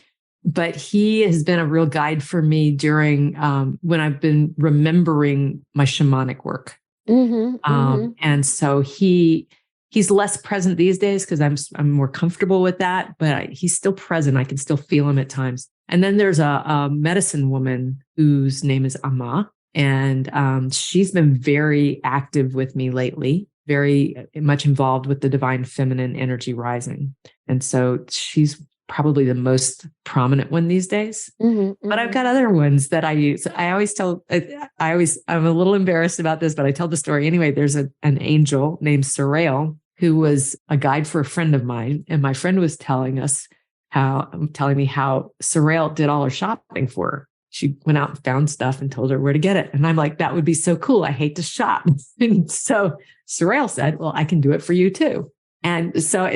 But he has been a real guide for me during when I've been remembering my shamanic work. And so he's less present these days because I'm more comfortable with that, but he's still present. I can still feel him at times. And then there's a medicine woman whose name is Amma. And she's been very active with me lately, very much involved with the divine feminine energy rising. And so she's probably the most prominent one these days. But I've got other ones that I use. I'm a little embarrassed about this, but I tell the story anyway. There's an angel named Sarael who was a guide for a friend of mine. And my friend was telling me how Sarael did all her shopping for her. She went out and found stuff and told her where to get it. And I'm like, that would be so cool. I hate to shop. And so Sarael said, well, I can do it for you too. And so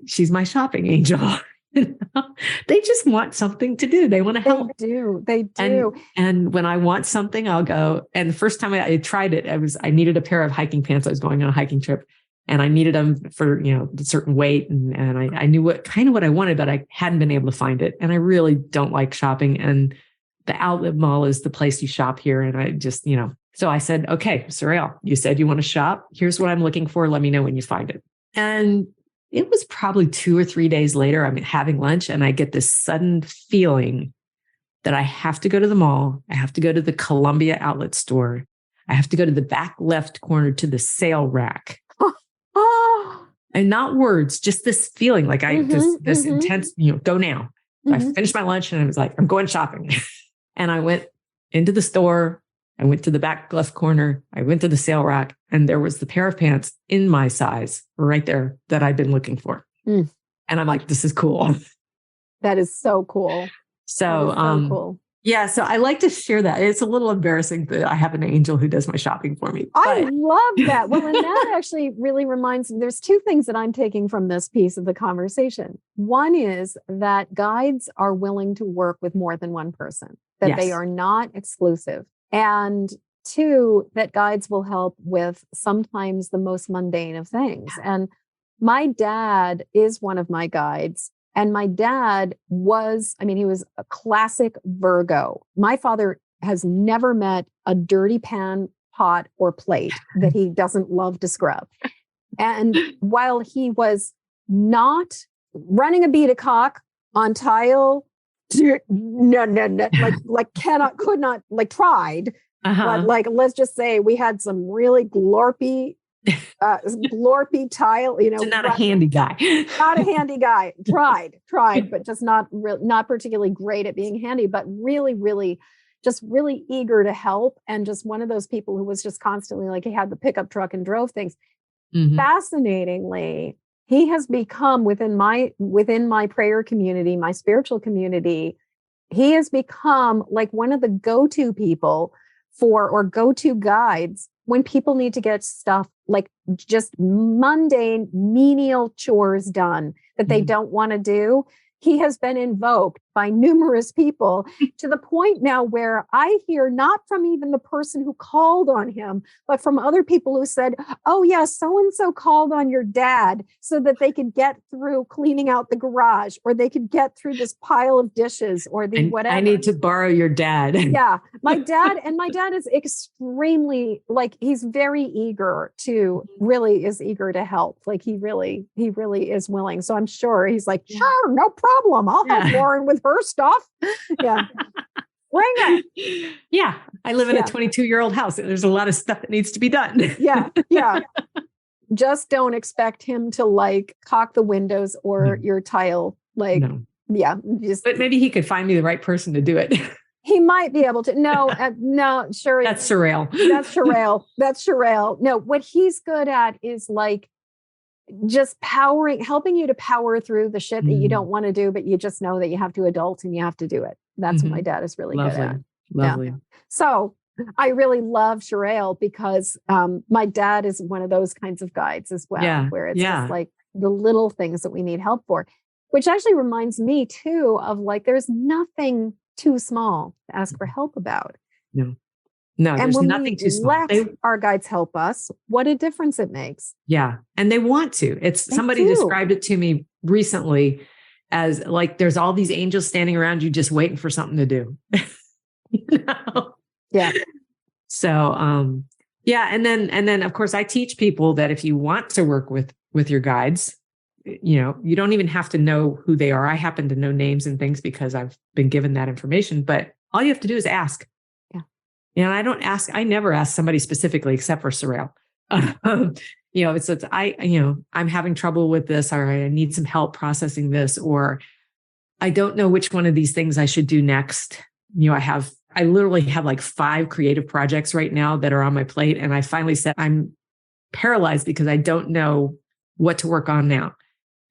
she's my shopping angel. They just want something to do. They want to help. They do. And when I want something, I'll go. And the first time I tried it, I needed a pair of hiking pants. I was going on a hiking trip, and I needed them for, a certain weight. And I knew what I wanted, but I hadn't been able to find it. And I really don't like shopping. And the outlet mall is the place you shop here. And I just, so I said, okay, Sarael, you said you want to shop. Here's what I'm looking for. Let me know when you find it. And it was probably 2 or 3 days later, I'm having lunch, and I get this sudden feeling that I have to go to the mall. I have to go to the Columbia outlet store. I have to go to the back left corner to the sale rack. And not words, just this feeling like this intense, go now. So I finished my lunch and I was like, I'm going shopping. And I went into the store. I went to the back left corner. I went to the sale rack, and there was the pair of pants in my size right there that I'd been looking for. And I'm like, this is cool. That is so cool. So cool. Yeah. So I like to share that. It's a little embarrassing that I have an angel who does my shopping for me. I love that. Well, and that actually really reminds me, there's 2 things that I'm taking from this piece of the conversation. One is that guides are willing to work with more than one person, that they are not exclusive. And 2, that guides will help with sometimes the most mundane of things. And my dad is one of my guides. And my dad was, he was a classic Virgo. My father has never met a dirty pan, pot, or plate that he doesn't love to scrub. And while he was not running a beat cock on tile. No, could not, tried. But let's just say we had some really glorpy tile, so not a handy guy. Not a handy guy. Tried, but just not particularly great at being handy, but really eager to help. And just one of those people who was just constantly like, he had the pickup truck and drove things. Mm-hmm. Fascinatingly, he has become within my prayer community, my spiritual community, he has become like one of the go-to people or go-to guides when people need to get stuff like just mundane, menial chores done that they don't want to do. He has been invoked by numerous people to the point now where I hear not from even the person who called on him, but from other people who said, oh yeah, so-and-so called on your dad so that they could get through cleaning out the garage, or they could get through this pile of dishes, or the whatever. I need to borrow your dad. Yeah. My dad is extremely, like, he's very eager to help. Like he really is willing. So I'm sure he's like, sure, no problem. I'll help Laurin with her stuff. Yeah. Bring it. Yeah. I live in a 22-year-old house. There's a lot of stuff that needs to be done. Yeah. Just don't expect him to like caulk the windows or your tile. Like, but maybe he could find me the right person to do it. He might be able to. No, sure. That's Sherelle. That's Sherelle. No, what he's good at is like just helping you to power through the shit that you don't want to do, but you just know that you have to adult and you have to do it. That's what my dad is really good at. Lovely. Yeah. So I really love Sherelle because my dad is one of those kinds of guides as well, where it's just like the little things that we need help for, which actually reminds me too of like, there's nothing too small to ask for help about. No, there's nothing too small. Our guides help us. What a difference it makes. Yeah. And they want to. Somebody described it to me recently as like, there's all these angels standing around you just waiting for something to do. Yeah. So, And then of course I teach people that if you want to work with your guides, you don't even have to know who they are. I happen to know names and things because I've been given that information, but all you have to do is ask. And I never ask somebody specifically except for Sherelle. I'm having trouble with this, or I need some help processing this, or I don't know which one of these things I should do next. I literally have like 5 creative projects right now that are on my plate. And I finally said, I'm paralyzed because I don't know what to work on now.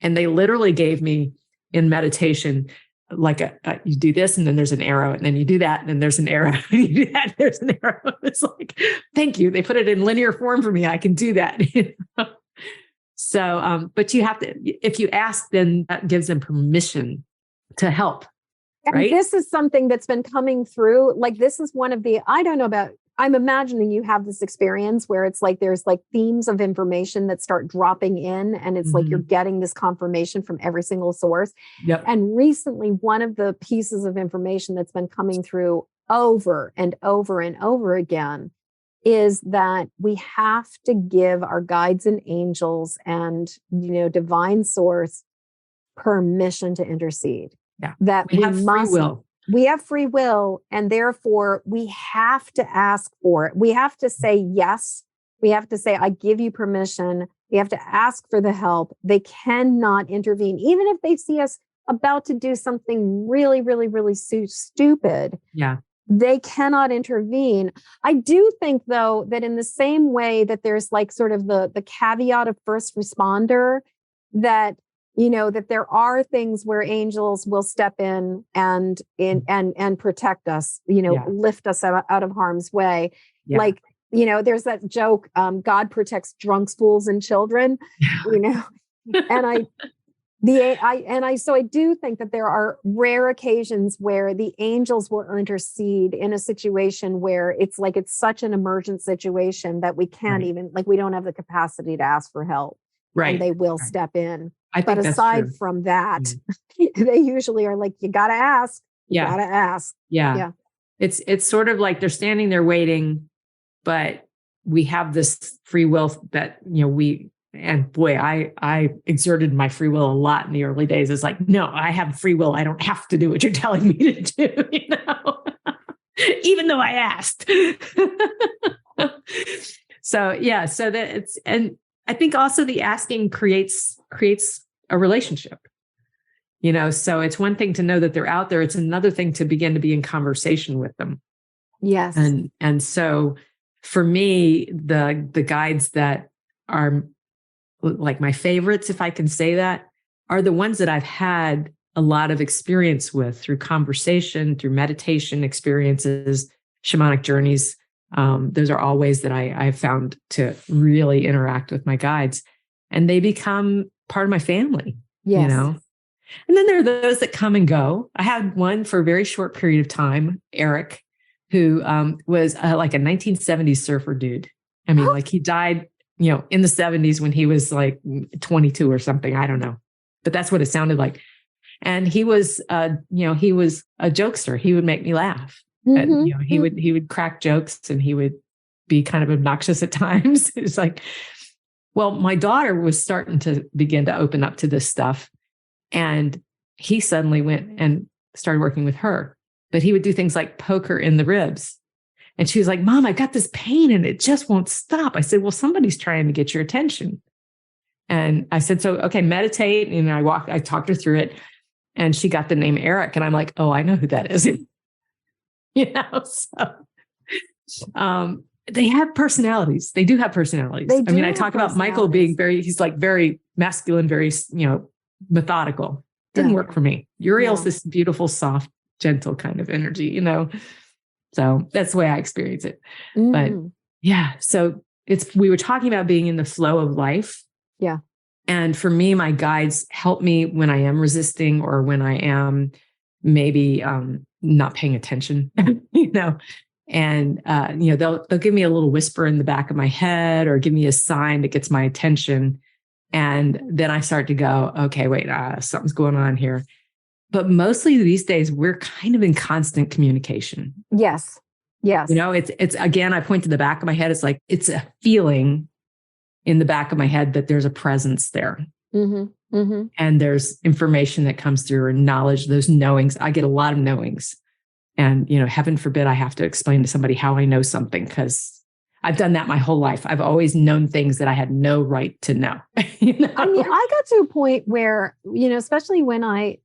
And they literally gave me in meditation, like you do this and then there's an arrow, and then you do that and then there's an arrow, and you do that, there's an arrow. It's like, thank you. They put it in linear form for me. I can do that. So, but you have to, if you ask, then that gives them permission to help. And right? This is something that's been coming through. Like, this is one of the, I don't know about, I'm imagining you have this experience where it's like, there's like themes of information that start dropping in, and it's like, you're getting this confirmation from every single source. Yep. And recently, one of the pieces of information that's been coming through over and over and over again is that we have to give our guides and angels and, divine source permission to intercede. Yeah. That we have free will. We have free will, and therefore we have to ask for it. We have to say yes. We have to say, I give you permission. We have to ask for the help. They cannot intervene. Even if they see us about to do something really, really, really stupid. Yeah. They cannot intervene. I do think, though, that in the same way that there's like sort of the caveat of first responder, that that there are things where angels will step in and protect us, lift us out of harm's way. Yeah. Like, there's that joke, God protects drunks, fools, and children, and so I do think that there are rare occasions where the angels will intercede in a situation where it's like, it's such an emergent situation that we can't even, like, we don't have the capacity to ask for help. Right. And they will step in. But aside from that, they usually are like, you got to ask. You got to ask. Yeah. It's sort of like they're standing there waiting, but we have this free will that, we and boy, I exerted my free will a lot in the early days. It's like, no, I have free will. I don't have to do what you're telling me to do, even though I asked. So yeah, so that it's, and I think also the asking creates a relationship, so it's one thing to know that they're out there. It's another thing to begin to be in conversation with them. Yes. And so for me, the guides that are like my favorites, if I can say that, are the ones that I've had a lot of experience with through conversation, through meditation experiences, shamanic journeys. Those are all ways that I've found to really interact with my guides, and they become part of my family, Yes. And then there are those that come and go. I had one for a very short period of time, Eric, who was like a 1970s surfer dude. I mean, like he died, in the 70s when he was like 22 or something. I don't know, but that's what it sounded like. And he was, he was a jokester. He would make me laugh. And, he would crack jokes, and he would be kind of obnoxious at times. It's like, well, my daughter was starting to begin to open up to this stuff. And he suddenly went and started working with her, but he would do things like poke her in the ribs. And she was like, Mom, I've got this pain and it just won't stop. I said, well, somebody's trying to get your attention. And I said, so, okay, meditate. And I talked her through it, and she got the name Eric. And I'm like, oh, I know who that is. So, they have personalities. They do have personalities. I talk about Michael being he's like very masculine, very, methodical. Didn't work for me. Uriel's this beautiful, soft, gentle kind of energy, So that's the way I experience it. But yeah, so we were talking about being in the flow of life. Yeah. And for me, my guides help me when I am resisting, or when I am maybe not paying attention, and they'll give me a little whisper in the back of my head, or give me a sign that gets my attention. And then I start to go, okay, wait, something's going on here. But mostly these days, we're kind of in constant communication. Yes. Yes. It's again, I point to the back of my head. It's like, it's a feeling in the back of my head that there's a presence there. Mm-hmm. Mm-hmm. And there's information that comes through, and knowledge, those knowings. I get a lot of knowings. And, heaven forbid I have to explain to somebody how I know something, because I've done that my whole life. I've always known things that I had no right to know. I mean, I got to a point where, especially when I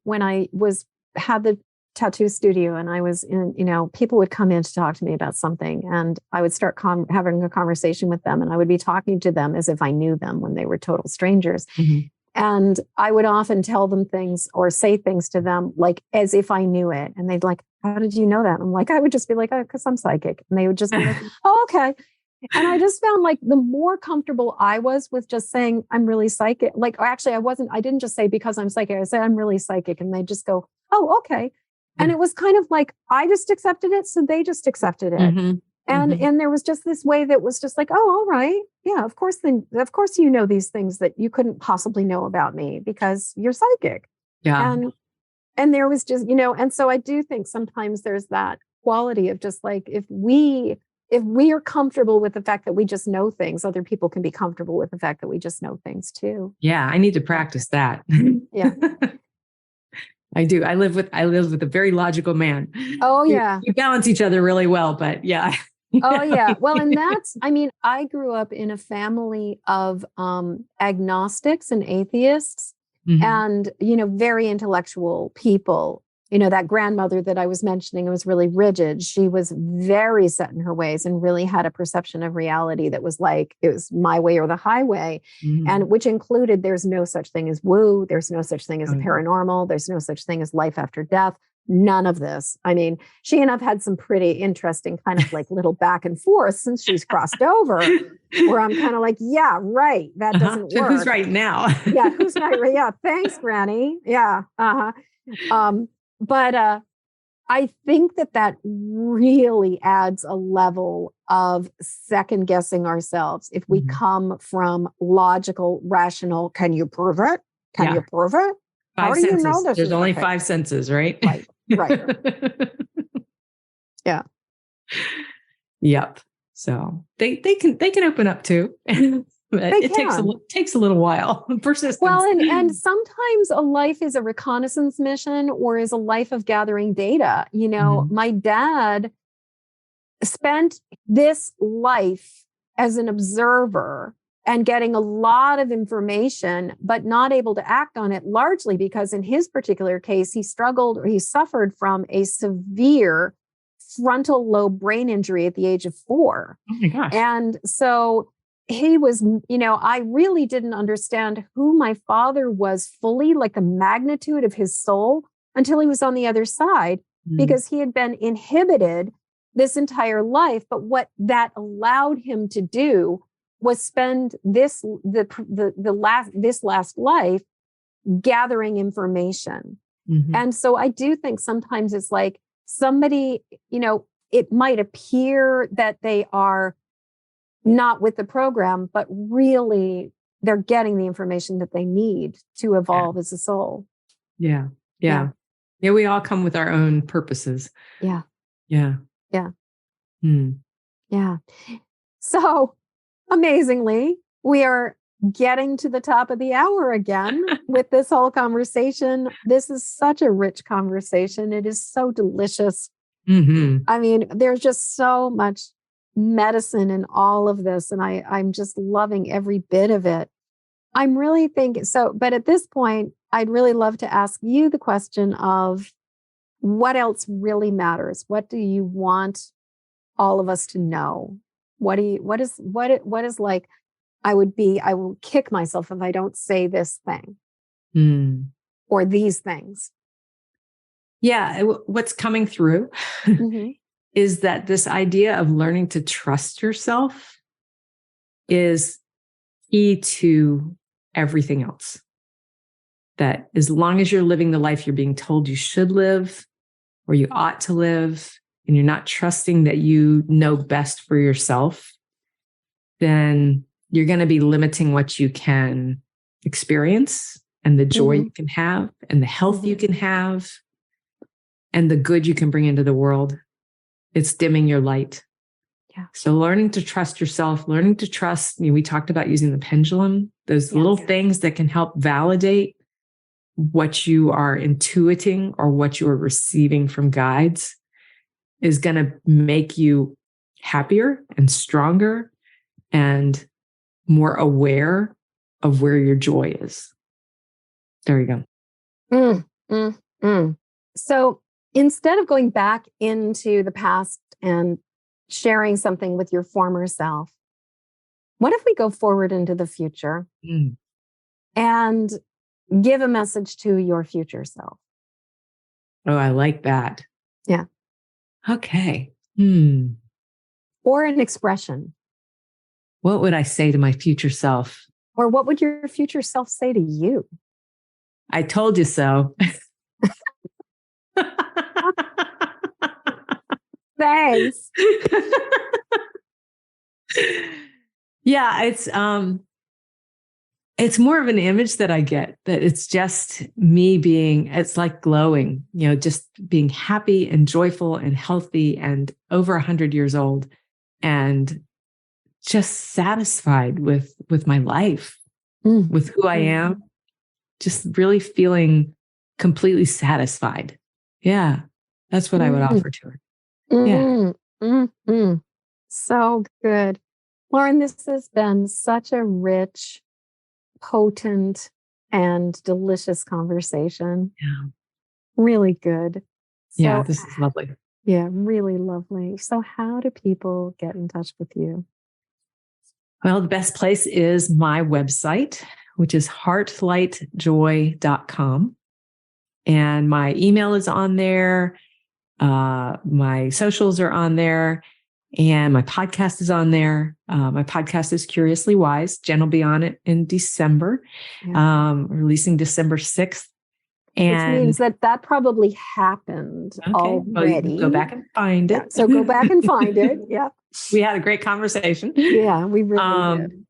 had the tattoo studio, and I was in, people would come in to talk to me about something, and I would start having a conversation with them, and I would be talking to them as if I knew them when they were total strangers. Mm-hmm. And I would often tell them things or say things to them, like as if I knew it. And they'd like, how did you know that? I'm like, I would just be like, oh, because I'm psychic. And they would just be like, oh, okay. And I just found like the more comfortable I was with just saying I'm really psychic, like actually I didn't just say because I'm psychic, I said I'm really psychic, and they just go, oh, okay. And it was kind of like, I just accepted it. So they just accepted it. Mm-hmm. And there was just this way that was just like, oh, all right. Yeah, of course, you know these things that you couldn't possibly know about me because you're psychic. Yeah. And there was just, and so I do think sometimes there's that quality of just like, if we are comfortable with the fact that we just know things, other people can be comfortable with the fact that we just know things too. Yeah, I need to practice that. Yeah. I do. I live with a very logical man. Oh yeah. We balance each other really well, but yeah. Oh yeah. Well, and I grew up in a family of agnostics and atheists, mm-hmm. and, very intellectual people. That grandmother that I was mentioning was really rigid. She was very set in her ways and really had a perception of reality that was like, it was my way or the highway. Mm-hmm. And which included, there's no such thing as woo. There's no such thing as the paranormal. There's no such thing as life after death. None of this. I mean, she and I've had some pretty interesting kind of like little back and forth since she's crossed over, where I'm kind of like, yeah, right. That doesn't work. Who's right now? Yeah. Who's right? Yeah. Thanks, Granny. Yeah. But I think that really adds a level of second guessing ourselves. If we mm-hmm. come from logical, rational, can you prove it? Can you prove it? How do you know this? There's only 5 senses, right? Right. Yeah. Yep. So they can open up too. It takes a little while. Persistence. Well, and sometimes a life is a reconnaissance mission or is a life of gathering data. My dad spent this life as an observer and getting a lot of information, but not able to act on it, largely because in his particular case, he suffered from a severe frontal lobe brain injury at the age of 4. Oh my gosh. And so he was, I really didn't understand who my father was fully, like the magnitude of his soul, until he was on the other side, because he had been inhibited this entire life. But what that allowed him to do was spend this last life gathering information. And so I do think sometimes it's like somebody, it might appear that they are not with the program, but really they're getting the information that they need to evolve as a soul. Yeah. We all come with our own purposes. Yeah. So amazingly, we are getting to the top of the hour again with this whole conversation. This is such a rich conversation. It is so delicious. I mean, there's just so much medicine in all of this, and I'm just loving every bit of it. I'm really thinking so, but at this point, I'd really love to ask you the question of what else really matters? What do you want all of us to know? What is like, I will kick myself if I don't say this thing or these things. Yeah. What's coming through is that this idea of learning to trust yourself is key to everything else. That as long as you're living the life you're being told you should live or you ought to live, and you're not trusting that you know best for yourself, then you're going to be limiting what you can experience and the joy you can have and the health you can have and the good you can bring into the world. It's dimming your light. Yeah. So learning to trust yourself, learning to trust, we talked about using the pendulum, those little things that can help validate what you are intuiting or what you are receiving from guides is going to make you happier and stronger and more aware of where your joy is. There you go. So instead of going back into the past and sharing something with your former self, what if we go forward into the future and give a message to your future self? Oh, I like that. Yeah. Okay. Or an expression. What would I say to my future self? Or what would your future self say to you? I told you so. Thanks. Yeah, it's more of an image that I get, that it's just me it's like glowing, just being happy and joyful and healthy and over 100 years old and just satisfied with my life, with who I am, just really feeling completely satisfied. Yeah, that's what I would offer to her. Yeah. So good. Laurin, this has been such a rich, potent, and delicious conversation. Yeah. Really good. Yeah, this is lovely. Yeah, really lovely. So how do people get in touch with you? Well, the best place is my website, which is heartlightjoy.com. And my email is on there. My socials are on there. And my podcast is on there. My podcast is Curiously Wise. Jen will be on it in December, releasing December 6th. And which means that probably happened already. Well, you can go back and find it. Yeah, so go back and find it. Yeah. We had a great conversation. Yeah, we really did.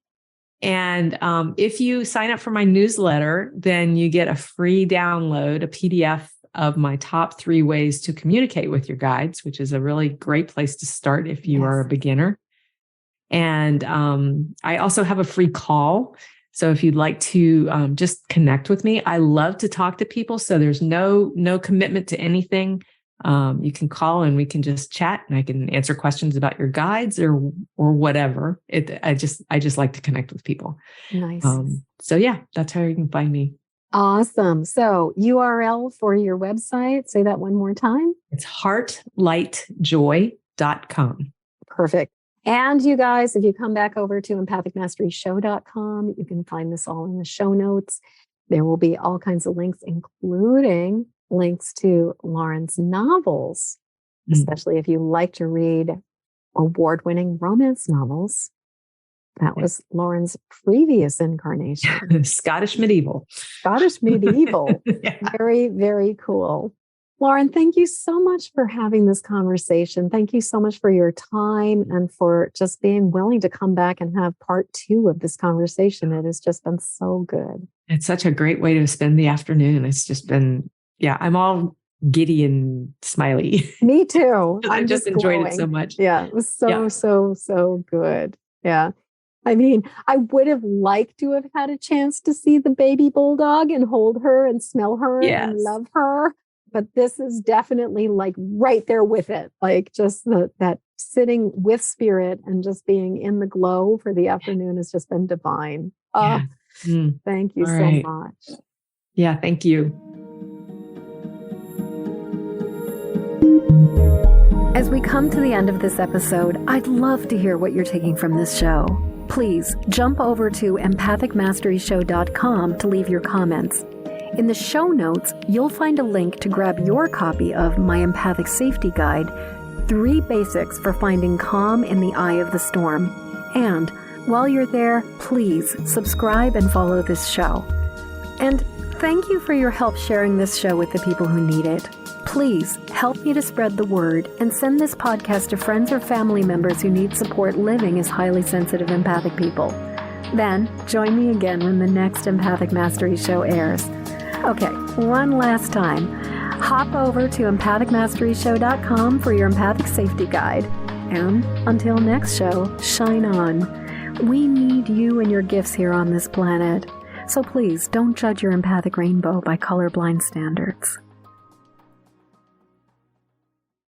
And if you sign up for my newsletter, then you get a free download, a PDF of my top 3 ways to communicate with your guides, which is a really great place to start if you are a beginner. And I also have a free call. So if you'd like to just connect with me, I love to talk to people. So there's no commitment to anything. You can call and we can just chat, and I can answer questions about your guides or whatever. I just like to connect with people. Nice. So yeah, that's how you can find me. Awesome. So URL for your website, say that one more time. It's heartlightjoy.com. Perfect. And you guys, if you come back over to empathicmasteryshow.com, you can find this all in the show notes. There will be all kinds of links, including links to Laurin's novels, especially if you like to read award-winning romance novels. That was Laurin's previous incarnation. Scottish medieval. Scottish medieval. Yeah. Very, very cool. Laurin, thank you so much for having this conversation. Thank you so much for your time and for just being willing to come back and have part 2 of this conversation. It has just been so good. It's such a great way to spend the afternoon. It's just been, I'm all giddy and smiley. Me too. I just enjoyed it so much. Yeah, it was so good. Yeah. I mean, I would have liked to have had a chance to see the baby bulldog and hold her and smell her and love her. But this is definitely like right there with it. Like just that sitting with spirit and just being in the glow for the afternoon has just been divine. Thank you so much. Yeah, thank you. As we come to the end of this episode, I'd love to hear what you're taking from this show. Please jump over to empathicmasteryshow.com to leave your comments. In the show notes, you'll find a link to grab your copy of my Empathic Safety Guide, 3 Basics for Finding Calm in the Eye of the Storm. And while you're there, please subscribe and follow this show. And thank you for your help sharing this show with the people who need it. Please help me to spread the word and send this podcast to friends or family members who need support living as highly sensitive empathic people. Then join me again when the next Empathic Mastery Show airs. Okay, one last time. Hop over to empathicmasteryshow.com for your Empathic Safety Guide. And until next show, shine on. We need you and your gifts here on this planet. So please don't judge your empathic rainbow by colorblind standards.